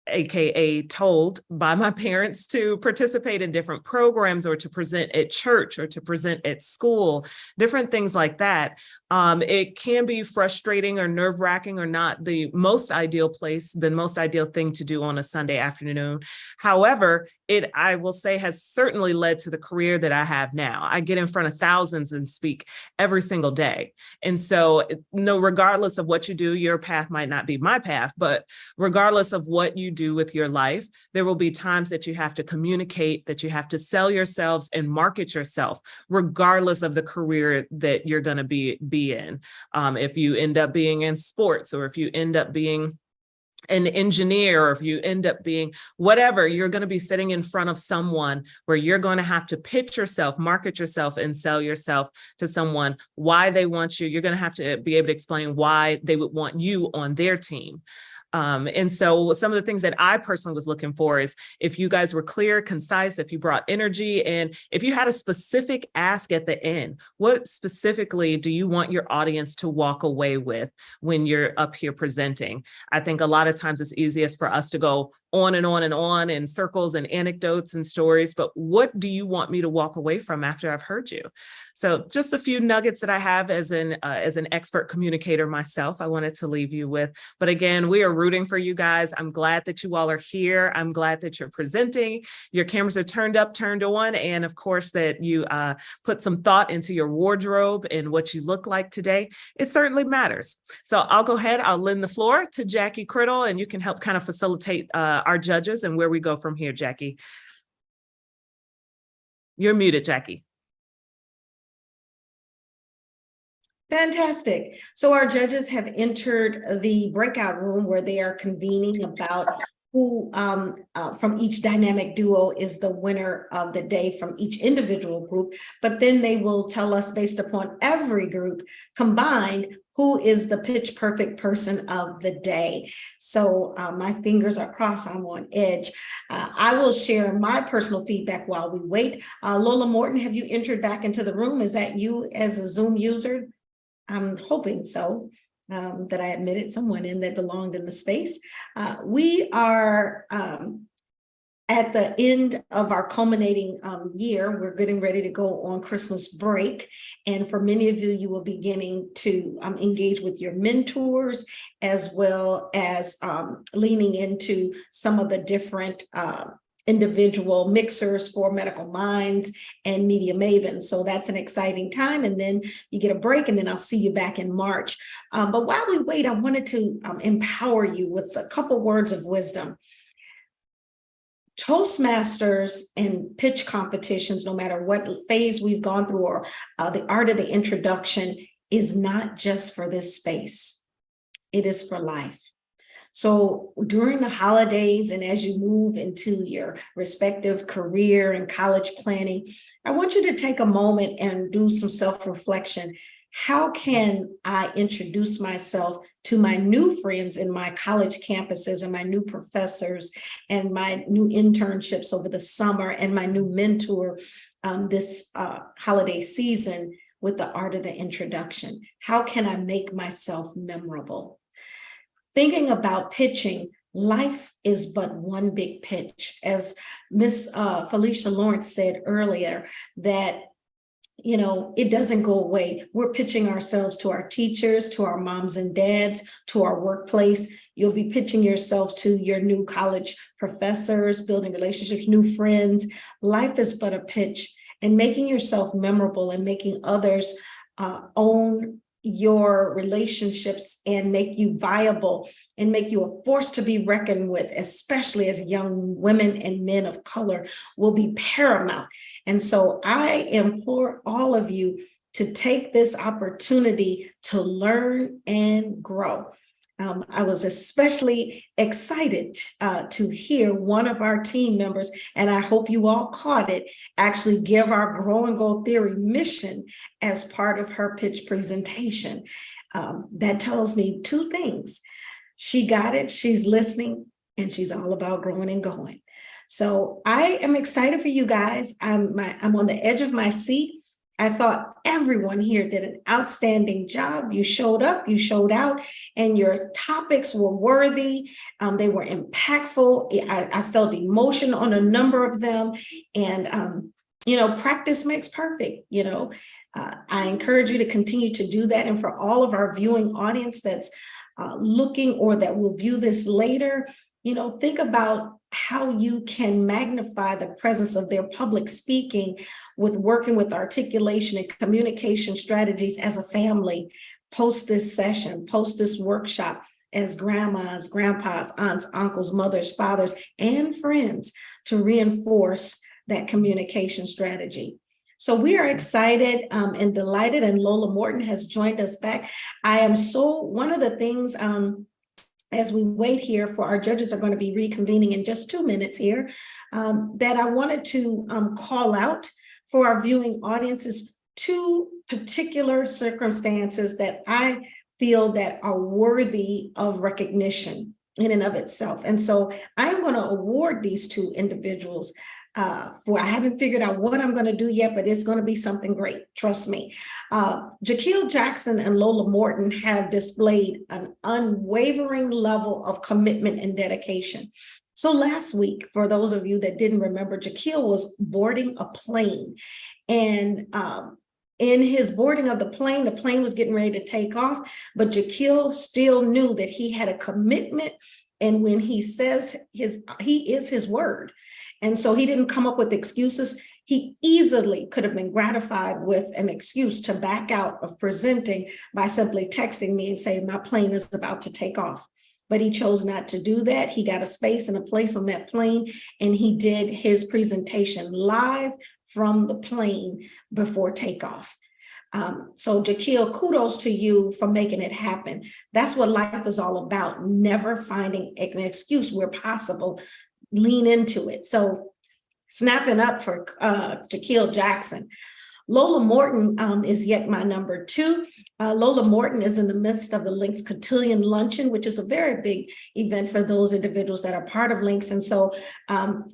AKA told by my parents to participate in different programs or to present at church or to present at school, different things like that. It can be frustrating or nerve-wracking or not the most ideal place, the most ideal thing to do on a Sunday afternoon. However, it, I will say, has certainly led to the career that I have now. I get in front of thousands and speak every single day. And so, no, regardless of what you do, your path might not be my path, but regardless of what you do with your life, there will be times that you have to communicate, that you have to sell yourselves and market yourself, regardless of the career that you're going to be in. If you end up being in sports, or if you end up being an engineer, or if you end up being whatever, you're going to be sitting in front of someone where you're going to have to pitch yourself, market yourself, and sell yourself to someone, why they want you. You're going to have to be able to explain why they would want you on their team. And so some of the things that I personally was looking for is if you guys were clear, concise, if you brought energy, and if you had a specific ask at the end. What specifically do you want your audience to walk away with when you're up here presenting? I think a lot of times it's easiest for us to go on and on and on in circles and anecdotes and stories, but what do you want me to walk away from after I've heard you? So just a few nuggets that I have as an expert communicator myself, I wanted to leave you with. But again, we are rooting for you guys. I'm glad that you all are here. I'm glad that you're presenting. Your cameras are turned up, turned on, and of course that you put some thought into your wardrobe and what you look like today. It certainly matters. So I'll go ahead, I'll lend the floor to Jackie Criddle, and you can help kind of facilitate our judges and where we go from here, Jackie. You're muted, Jackie. Fantastic. So our judges have entered the breakout room where they are convening about who from each dynamic duo is the winner of the day from each individual group, but then they will tell us based upon every group combined who is the pitch perfect person of the day. So my fingers are crossed, I'm on edge. I will share my personal feedback while we wait. Lola Morton, have you entered back into the room? Is that you as a Zoom user? I'm hoping so. That I admitted someone in that belonged in the space. We are at the end of our culminating year. We're getting ready to go on Christmas break. And for many of you, you will be beginning to engage with your mentors, as well as leaning into some of the different individual mixers for Medical Minds and Media Maven. So that's an exciting time. And then you get a break, and then I'll see you back in March. But while we wait, I wanted to empower you with a couple words of wisdom. Toastmasters and pitch competitions, no matter what phase we've gone through, or the art of the introduction, is not just for this space. It is for life. So during the holidays, and as you move into your respective career and college planning, I want you to take a moment and do some self-reflection. How can I introduce myself to my new friends in my college campuses, and my new professors, and my new internships over the summer, and my new mentor this holiday season with the art of the introduction? How can I make myself memorable? Thinking about pitching, life is but one big pitch. As Miss Felicia Lawrence said earlier, that it doesn't go away. We're pitching ourselves to our teachers, to our moms and dads, to our workplace. You'll be pitching yourself to your new college professors, building relationships, new friends. Life is but a pitch, and making yourself memorable and making others own your relationships and make you viable and make you a force to be reckoned with, especially as young women and men of color, will be paramount. And so I implore all of you to take this opportunity to learn and grow. I was especially excited to hear one of our team members, and I hope you all caught it, actually give our Grow and Go Theory mission as part of her pitch presentation. That tells me two things. She got it, she's listening, and she's all about growing and going. So I am excited for you guys. I'm on the edge of my seat. I thought everyone here did an outstanding job. You showed up, you showed out, and your topics were worthy. They were impactful. I felt emotion on a number of them. And, practice makes perfect. I encourage you to continue to do that. And for all of our viewing audience that's looking or that will view this later, think about how you can magnify the presence of their public speaking with working with articulation and communication strategies as a family, post this session, post this workshop, as grandmas, grandpas, aunts, uncles, mothers, fathers, and friends to reinforce that communication strategy. So we are excited and delighted, and Lola Morton has joined us back. One of the things, as we wait here for our judges are going to be reconvening in just 2 minutes here, that I wanted to call out for our viewing audiences, 2 particular circumstances that I feel that are worthy of recognition in and of itself. And so I'm going to award these 2 individuals I haven't figured out what I'm going to do yet, but it's going to be something great. Trust me. Jaquil Jackson and Lola Morton have displayed an unwavering level of commitment and dedication. So last week, for those of you that didn't remember, Jaquil was boarding a plane, and in his boarding of the plane was getting ready to take off, but Jaquil still knew that he had a commitment. And when he says he is his word. And so he didn't come up with excuses. He easily could have been gratified with an excuse to back out of presenting by simply texting me and saying, my plane is about to take off. But he chose not to do that. He got a space and a place on that plane, and he did his presentation live from the plane before takeoff. So Jaquil, kudos to you for making it happen. That's what life is all about, never finding an excuse where possible. Lean into it. So snapping up for Jaquil Jackson. Lola Morton is yet my number 2. Lola Morton is in the midst of the Links Cotillion Luncheon, which is a very big event for those individuals that are part of Links. And so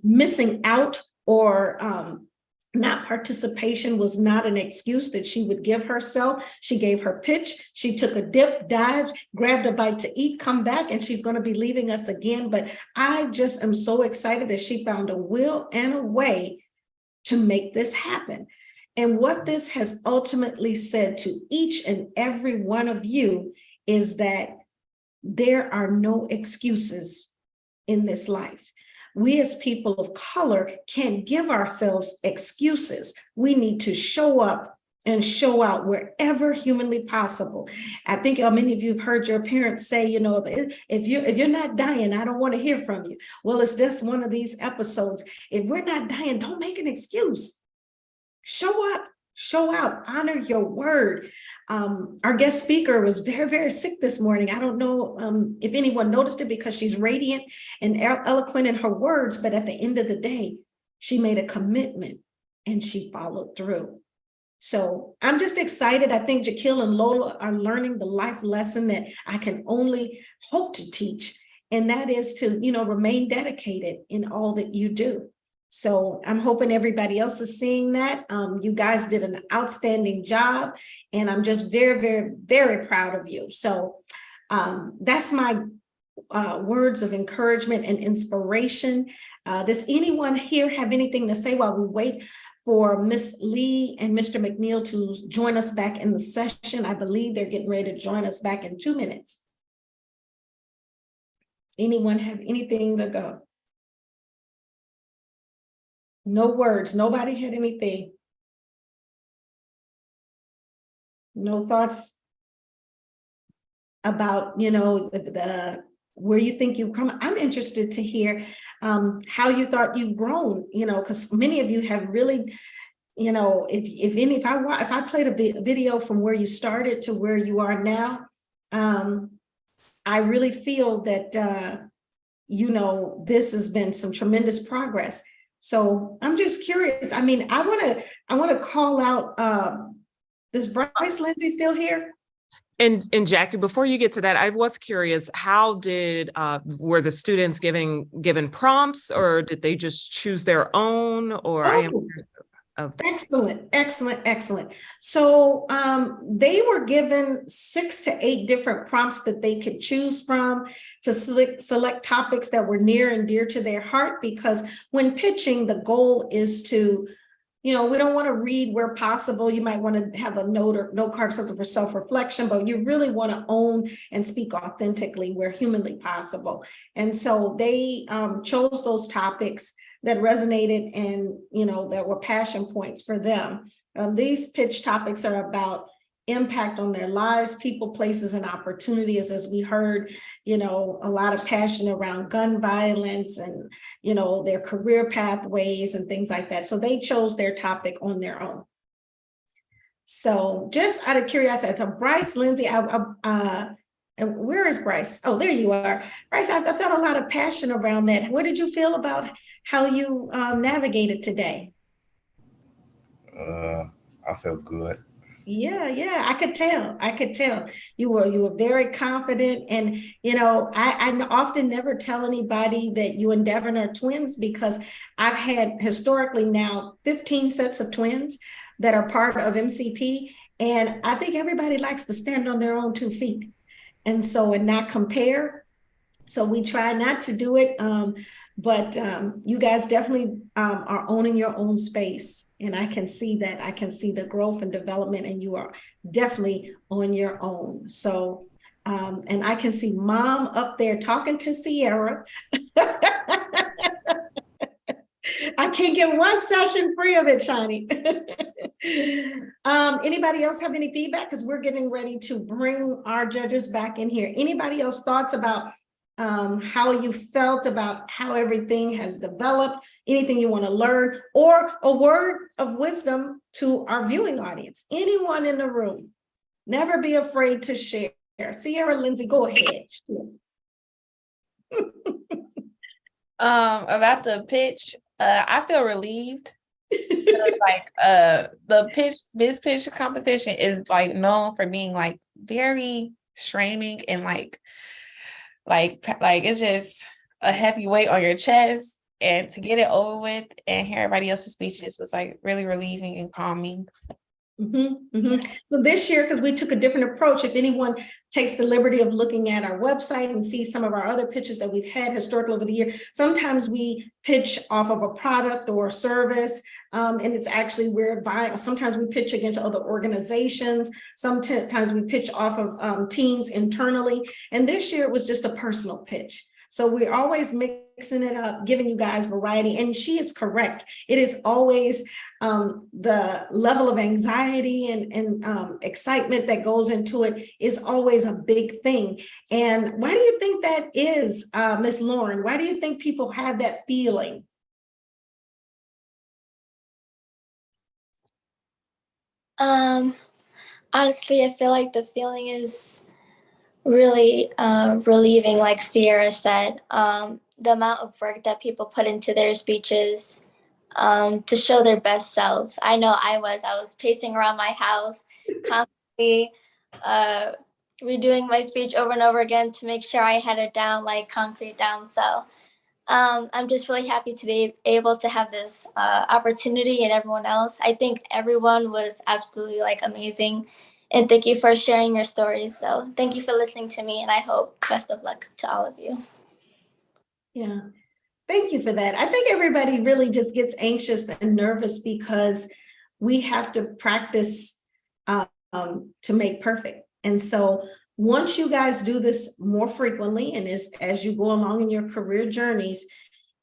missing out or not participation was not an excuse that she would give herself. She gave her pitch. She took a dip, dived, grabbed a bite to eat, come back, and she's going to be leaving us again. But I just am so excited that she found a will and a way to make this happen. And what this has ultimately said to each and every one of you is that there are no excuses in this life. We as people of color can't give ourselves excuses. We need to show up and show out wherever humanly possible. I think many of you have heard your parents say, if you're not dying, I don't want to hear from you. Well, it's just one of these episodes. If we're not dying, don't make an excuse. Show up. Show out, honor your word. Our guest speaker was very, very sick this morning. I don't know if anyone noticed it because she's radiant and eloquent in her words, but at the end of the day, she made a commitment and she followed through. So I'm just excited. I think Jaquil and Lola are learning the life lesson that I can only hope to teach, and that is to, remain dedicated in all that you do. So I'm hoping everybody else is seeing that. You guys did an outstanding job, and I'm just very, very, very proud of you. So that's my words of encouragement and inspiration. Does anyone here have anything to say while we wait for Ms. Lee and Mr. McNeil to join us back in the session? I believe they're getting ready to join us back in 2 minutes. Anyone have anything to go? No words, nobody had anything. No thoughts about, where you think you've come. I'm interested to hear how you thought you've grown, because many of you have really, if I played a video from where you started to where you are now, I really feel that, this has been some tremendous progress. So I'm just curious. I mean, I want to call out, is Bryce Lindsay still here? And Jackie, before you get to that, I was curious, how did were the students given prompts, or did they just choose their own? Or I am of that. Excellent. So they were given 6 to 8 different prompts that they could choose from to select topics that were near and dear to their heart, because when pitching, the goal is to, we don't want to read where possible. You might want to have a note card or something for self-reflection, but you really want to own and speak authentically where humanly possible. And so they chose those topics that resonated and, that were passion points for them. These pitch topics are about impact on their lives, people, places, and opportunities. As we heard, a lot of passion around gun violence and, their career pathways and things like that. So they chose their topic on their own. So just out of curiosity, so Bryce, Lindsay, and where is Bryce? Oh, there you are. Bryce, I felt a lot of passion around that. What did you feel about how you navigated today? I felt good. Yeah, I could tell. You were very confident. And, I often never tell anybody that you and Devin are twins, because I've had historically now 15 sets of twins that are part of MCP. And I think everybody likes to stand on their own 2 feet. And not compare. So we try not to do it. But you guys definitely are owning your own space. And I can see that. I can see the growth and development, and you are definitely on your own. So, and I can see Mom up there talking to Sierra. I can't get one session free of it, Shani. Anybody else have any feedback? Because we're getting ready to bring our judges back in here. Anybody else thoughts about how you felt about how everything has developed, anything you want to learn, or a word of wisdom to our viewing audience? Anyone in the room? Never be afraid to share. Sierra, Lindsay, go ahead. About the pitch, I feel relieved. This pitch competition is known for being very straining and like it's just a heavy weight on your chest, and to get it over with and hear everybody else's speeches was really relieving and calming. So this year, because we took a different approach, if anyone takes the liberty of looking at our website and see some of our other pitches that we've had historically over the year, sometimes we pitch off of a product or a service, and it's actually sometimes we pitch against other organizations, sometimes we pitch off of teams internally, and this year it was just a personal pitch. So we're always mixing it up, giving you guys variety. And she is correct. It is always the level of anxiety and excitement that goes into it is always a big thing. And why do you think that is, Miss Lauren? Why do you think people have that feeling? Honestly, I feel like the feeling is really relieving, like Sierra said. The amount of work that people put into their speeches to show their best selves. I know I was pacing around my house, constantly redoing my speech over and over again to make sure I had it down, concrete down. So I'm just really happy to be able to have this opportunity, and everyone else. I think everyone was absolutely amazing. And thank you for sharing your stories. So thank you for listening to me, and I hope best of luck to all of you. Yeah, thank you for that. I think everybody really just gets anxious and nervous because we have to practice to make perfect. And so once you guys do this more frequently, and as you go along in your career journeys,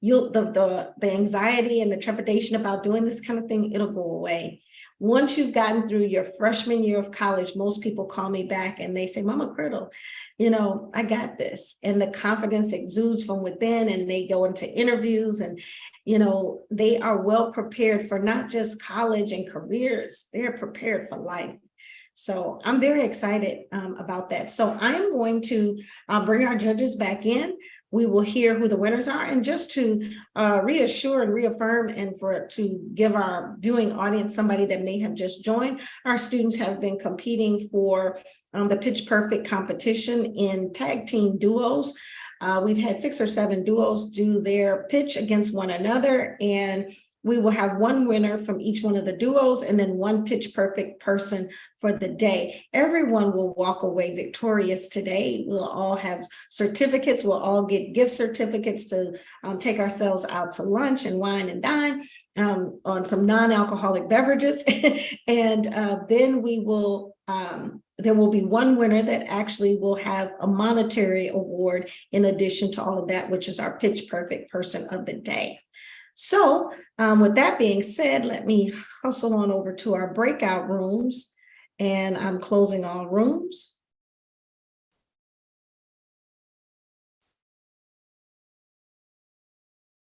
the anxiety and the trepidation about doing this kind of thing, it'll go away. Once you've gotten through your freshman year of college, most people call me back and they say, Mama Criddle, I got this. And the confidence exudes from within, and they go into interviews, and, they are well prepared for not just college and careers, they're prepared for life. So I'm very excited about that. So I am going to bring our judges back in. we will hear who the winners are. And just to reassure and reaffirm, and to give our viewing audience, somebody that may have just joined, our students have been competing for the Pitch Perfect competition in tag team duos. We've had 6 or 7 duos do their pitch against one another, and we will have one winner from each one of the duos and then one Pitch Perfect person for the day. Everyone will walk away victorious today. We'll all have certificates. We'll all get gift certificates to take ourselves out to lunch and wine and dine on some non-alcoholic beverages. And then we will there will be one winner that actually will have a monetary award in addition to all of that, which is our Pitch Perfect person of the day. So with that being said, let me hustle on over to our breakout rooms, and I'm closing all rooms.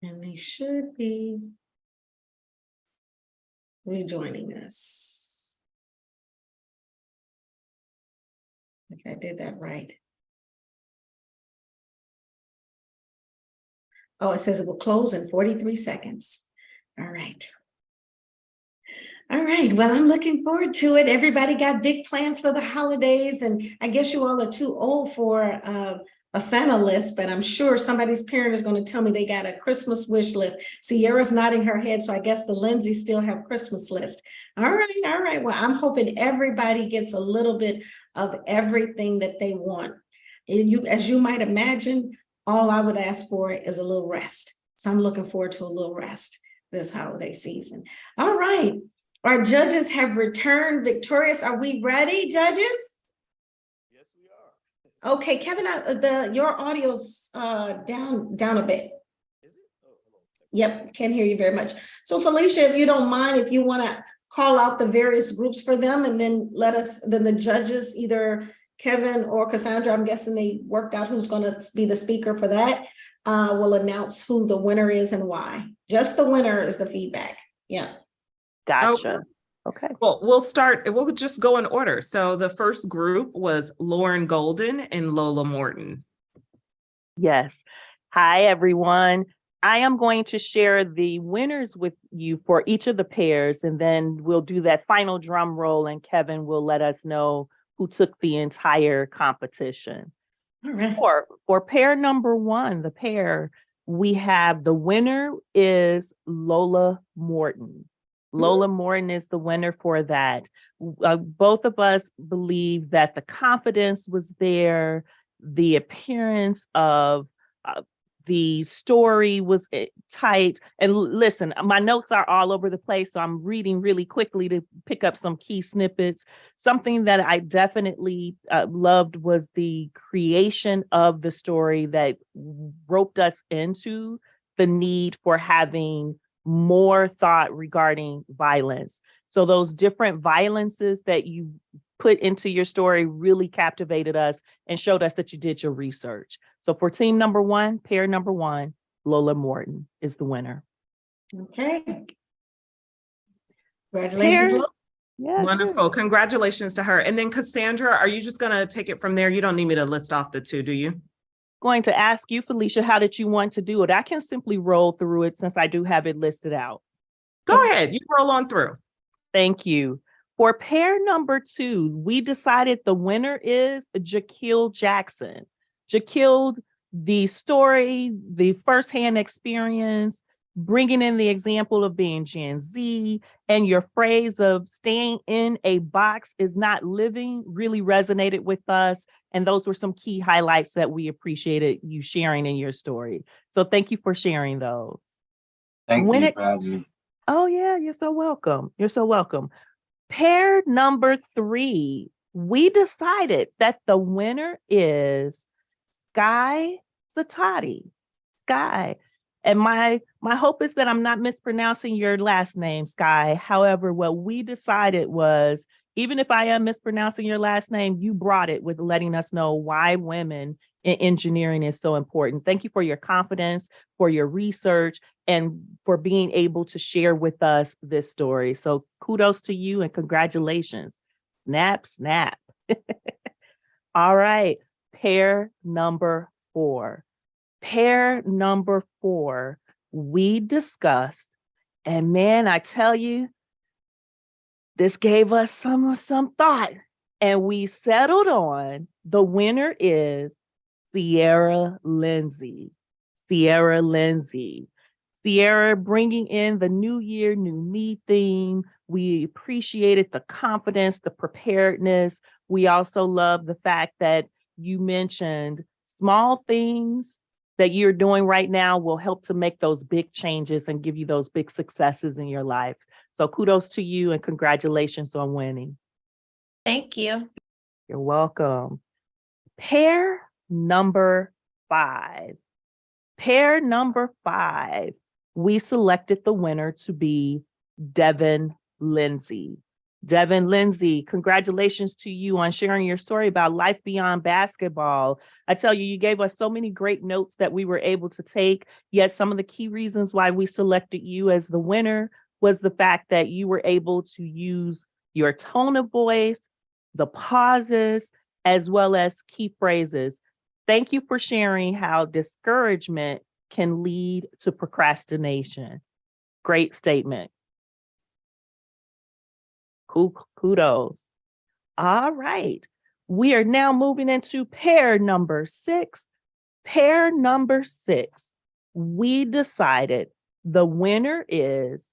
And they should be rejoining us. If I did that right. Oh, it says it will close in 43 seconds. All right. All right, well, I'm looking forward to it. Everybody got big plans for the holidays, and I guess you all are too old for a Santa list, but I'm sure somebody's parent is going to tell me they got a Christmas wish list. Sierra's nodding her head, so I guess the Lindsay still have Christmas list. All right. Well, I'm hoping everybody gets a little bit of everything that they want. And as you might imagine, all I would ask for is a little rest. So I'm looking forward to a little rest this holiday season. All right. Our judges have returned victorious. Are we ready, judges? Yes, we are. Okay, Kevin, your audio's down a bit. Is it? Oh, hello. Yep, can't hear you very much. So Felicia, if you don't mind, if you want to call out the various groups for them, and then then the judges, either Kevin or Cassandra, I'm guessing they worked out who's going to be the speaker for that, will announce who the winner is and why. Just the winner is the feedback. Yeah. Gotcha. Okay. Well, we'll just go in order. So the first group was Lauren Golden and Lola Morton. Yes. Hi, everyone. I am going to share the winners with you for each of the pairs, and then we'll do that final drum roll, and Kevin will let us know who took the entire competition. All right. For pair number 1, the pair, we have the winner is Lola Morton. Lola Morton is the winner for that. Both of us believe that the confidence was there, the appearance of the story was tight. And listen, my notes are all over the place, so I'm reading really quickly to pick up some key snippets. Something that I definitely loved was the creation of the story that roped us into the need for having more thought regarding violence. So those different violences that you put into your story really captivated us and showed us that you did your research. So for team number 1, pair number 1, Lola Morton is the winner. Okay. Congratulations, Lola. Yeah, wonderful. Congratulations to her. And then Cassandra, are you just going to take it from there? You don't need me to list off the 2, do you? Going to ask you, Felicia, how did you want to do it? I can simply roll through it since I do have it listed out. Go ahead, you roll on through. Thank you. For pair number 2, we decided the winner is Jaquil Jackson. Jaquil, the story, the firsthand experience, bringing in the example of being Gen Z, and your phrase of staying in a box is not living really resonated with us. And those were some key highlights that we appreciated you sharing in your story. So thank you for sharing those. Thank you for having me. Oh yeah, you're so welcome. You're so welcome. Pair number 3, we decided that the winner is Sky Satati. Sky. And my hope is that I'm not mispronouncing your last name, Sky. However, what we decided was, even if I am mispronouncing your last name, you brought it with letting us know why women in engineering is so important. Thank you for your confidence, for your research, and for being able to share with us this story. So kudos to you and congratulations. Snap, snap. All right, pair number 4. Pair number 4, we discussed, and man, I tell you, this gave us some thought, and we settled on the winner is Sierra Lindsay. Sierra Lindsay. Sierra bringing in the New Year, New Me theme. We appreciated the confidence, the preparedness. We also love the fact that you mentioned small things that you're doing right now will help to make those big changes and give you those big successes in your life. So kudos to you and congratulations on winning. Thank you. You're welcome. Pair number 5. Pair number 5, we selected the winner to be Devin Lindsay. Devin Lindsay, congratulations to you on sharing your story about life beyond basketball. I tell you, you gave us so many great notes that we were able to take, yet some of the key reasons why we selected you as the winner was the fact that you were able to use your tone of voice, the pauses, as well as key phrases. Thank you for sharing how discouragement can lead to procrastination. Great statement. Kudos. All right. We are now moving into pair number 6. Pair number 6, we decided the winner is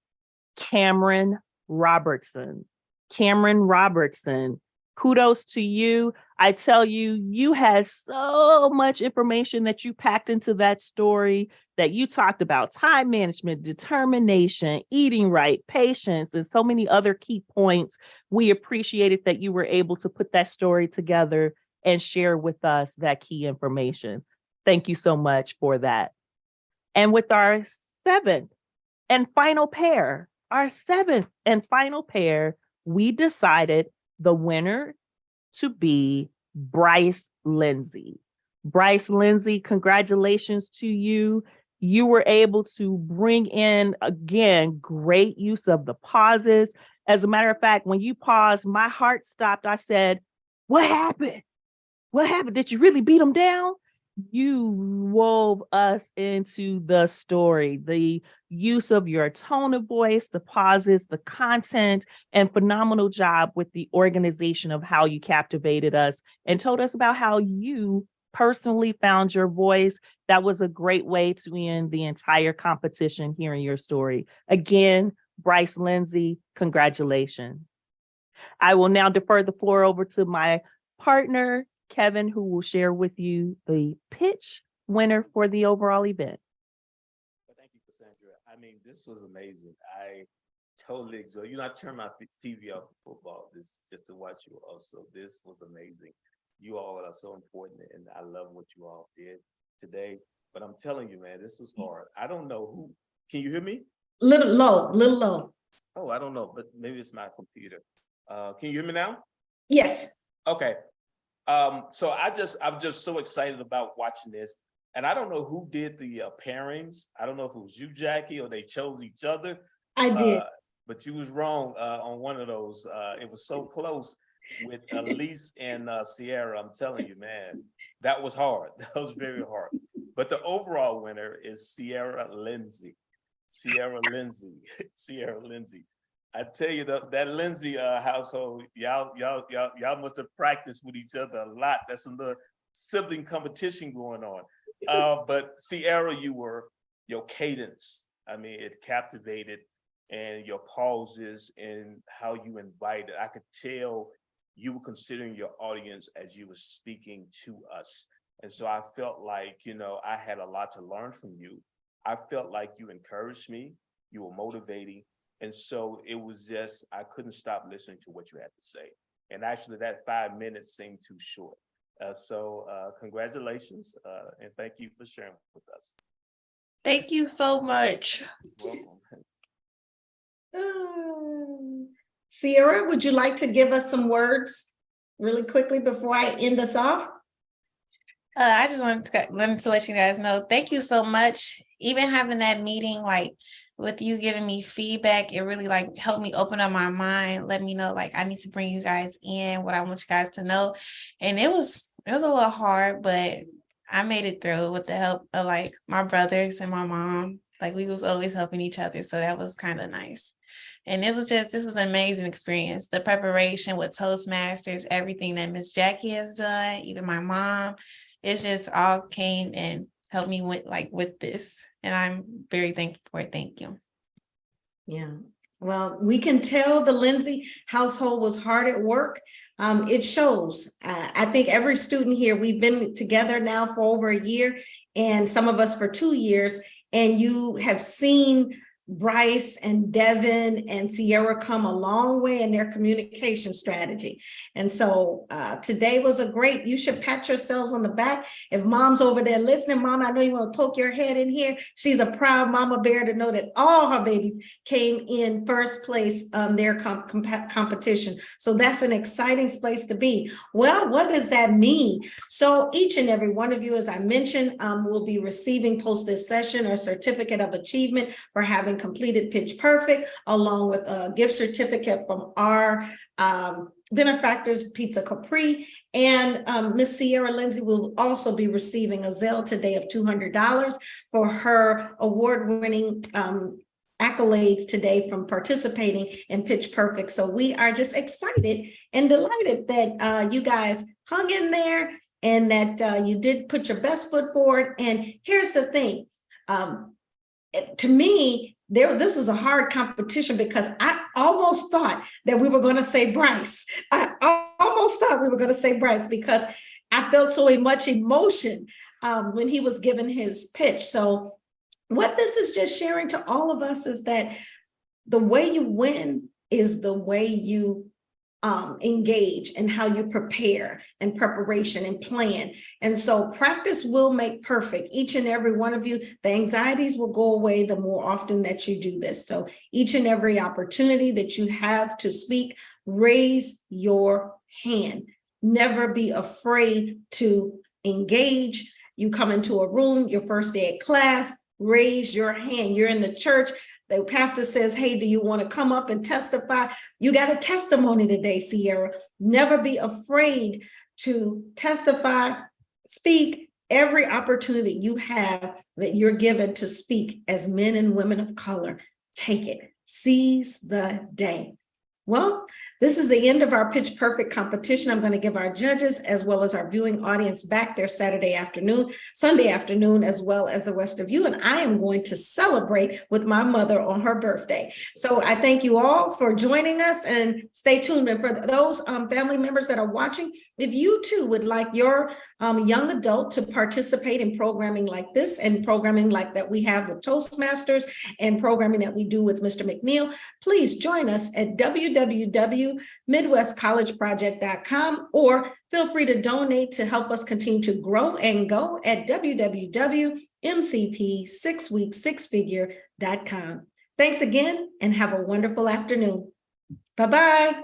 Cameron Robertson. Cameron Robertson, kudos to you. I tell you, you had so much information that you packed into that story, that you talked about time management, determination, eating right, patience, and so many other key points. We appreciated that you were able to put that story together and share with us that key information. Thank you so much for that. And with our 7th and final pair, we decided the winner to be Bryce Lindsay. Bryce Lindsay, congratulations to you. You were able to bring in, again, great use of the pauses. As a matter of fact, when you paused, my heart stopped. I said, what happened? What happened? Did you really beat him down? You wove us into the story, the use of your tone of voice, the pauses, the content, and phenomenal job with the organization of how you captivated us and told us about how you personally found your voice. That was a great way to end the entire competition hearing your story. Again, Bryce Lindsay, congratulations. I will now defer the floor over to my partner, Kevin, who will share with you the pitch winner for the overall event. Thank you, Cassandra. I mean, this was amazing. I totally enjoyed. I turned my TV off for football just to watch you also. This was amazing. You all are so important, and I love what you all did today. But I'm telling you, man, this was hard. I don't know who. Can you hear me? Little low. Oh, I don't know, but maybe it's my computer. Can you hear me now? Yes. Okay. So I'm just so excited about watching this. And I don't know who did the pairings. I don't know if it was you, Jackie, or they chose each other. I did. But you was wrong on one of those. It was so close with Elise and Sierra. I'm telling you, man, that was hard. That was very hard. But the overall winner is Sierra Lindsay. Sierra Lindsay. Sierra Lindsay. I tell you that Lindsay household, y'all must have practiced with each other a lot. That's some little sibling competition going on. But Sierra, your cadence, I mean, it captivated, and your pauses and how you invited. I could tell you were considering your audience as you were speaking to us. And so I felt like, I had a lot to learn from you. I felt like you encouraged me, you were motivating. And so it was just, I couldn't stop listening to what you had to say. And actually that 5 minutes seemed too short. So congratulations, and thank you for sharing with us. Thank you so much. You're welcome. Sierra, would you like to give us some words really quickly before I end us off? I just wanted to let you guys know, thank you so much. Even having that meeting, with you giving me feedback, it really helped me open up my mind, let me know I need to bring you guys in, what I want you guys to know. And it was a little hard, but I made it through with the help of like my brothers and my mom. Like we was always helping each other. So that was kind of nice. And it was just, this was an amazing experience. The preparation with Toastmasters, everything that Miss Jackie has done, even my mom, it's just all came and helped me with this. And I'm very thankful for it. Thank you. Yeah. Well, we can tell the Lindsay household was hard at work. It shows. I think every student here, we've been together now for over a year, and some of us for 2 years, and you have seen Bryce and Devin and Sierra come a long way in their communication strategy. And so today was a great, you should pat yourselves on the back. If mom's over there listening, mom, I know you want to poke your head in here. She's a proud mama bear to know that all her babies came in first place their competition. So that's an exciting place to be. Well, what does that mean? So each and every one of you, as I mentioned, will be receiving post this session a certificate of achievement for having completed Pitch Perfect, along with a gift certificate from our benefactors, Pizza Capri, and Miss Sierra Lindsay will also be receiving a Zelle today of $200 for her award-winning accolades today from participating in Pitch Perfect. So we are just excited and delighted that you guys hung in there and that you did put your best foot forward. And here's the thing, to me, this is a hard competition because I almost thought that we were going to say Bryce. I almost thought we were going to say Bryce because I felt so much emotion when he was given his pitch. So what this is just sharing to all of us is that the way you win is the way you engage and how you prepare and preparation and plan. And so practice will make perfect. Each and every one of you, the anxieties will go away the more often that you do this. So each and every opportunity that you have to speak, raise your hand. Never be afraid to engage. You come into a room, your first day at class, raise your hand. You're in the church. The pastor says, hey, do you want to come up and testify? You got a testimony today, Sierra. Never be afraid to testify, speak. Every opportunity you have that you're given to speak as men and women of color, take it. Seize the day. Well, this is the end of our Pitch Perfect competition. I'm going to give our judges as well as our viewing audience back their Sunday afternoon, as well as the rest of you. And I am going to celebrate with my mother on her birthday. So I thank you all for joining us and stay tuned. And for those family members that are watching, if you too would like your young adult to participate in programming like this and programming like that we have with Toastmasters and programming that we do with Mr. McNeil, please join us at www.midwestcollegeproject.com or feel free to donate to help us continue to grow and go at www.mcp6week6figure.com. Thanks again and have a wonderful afternoon. Bye-bye.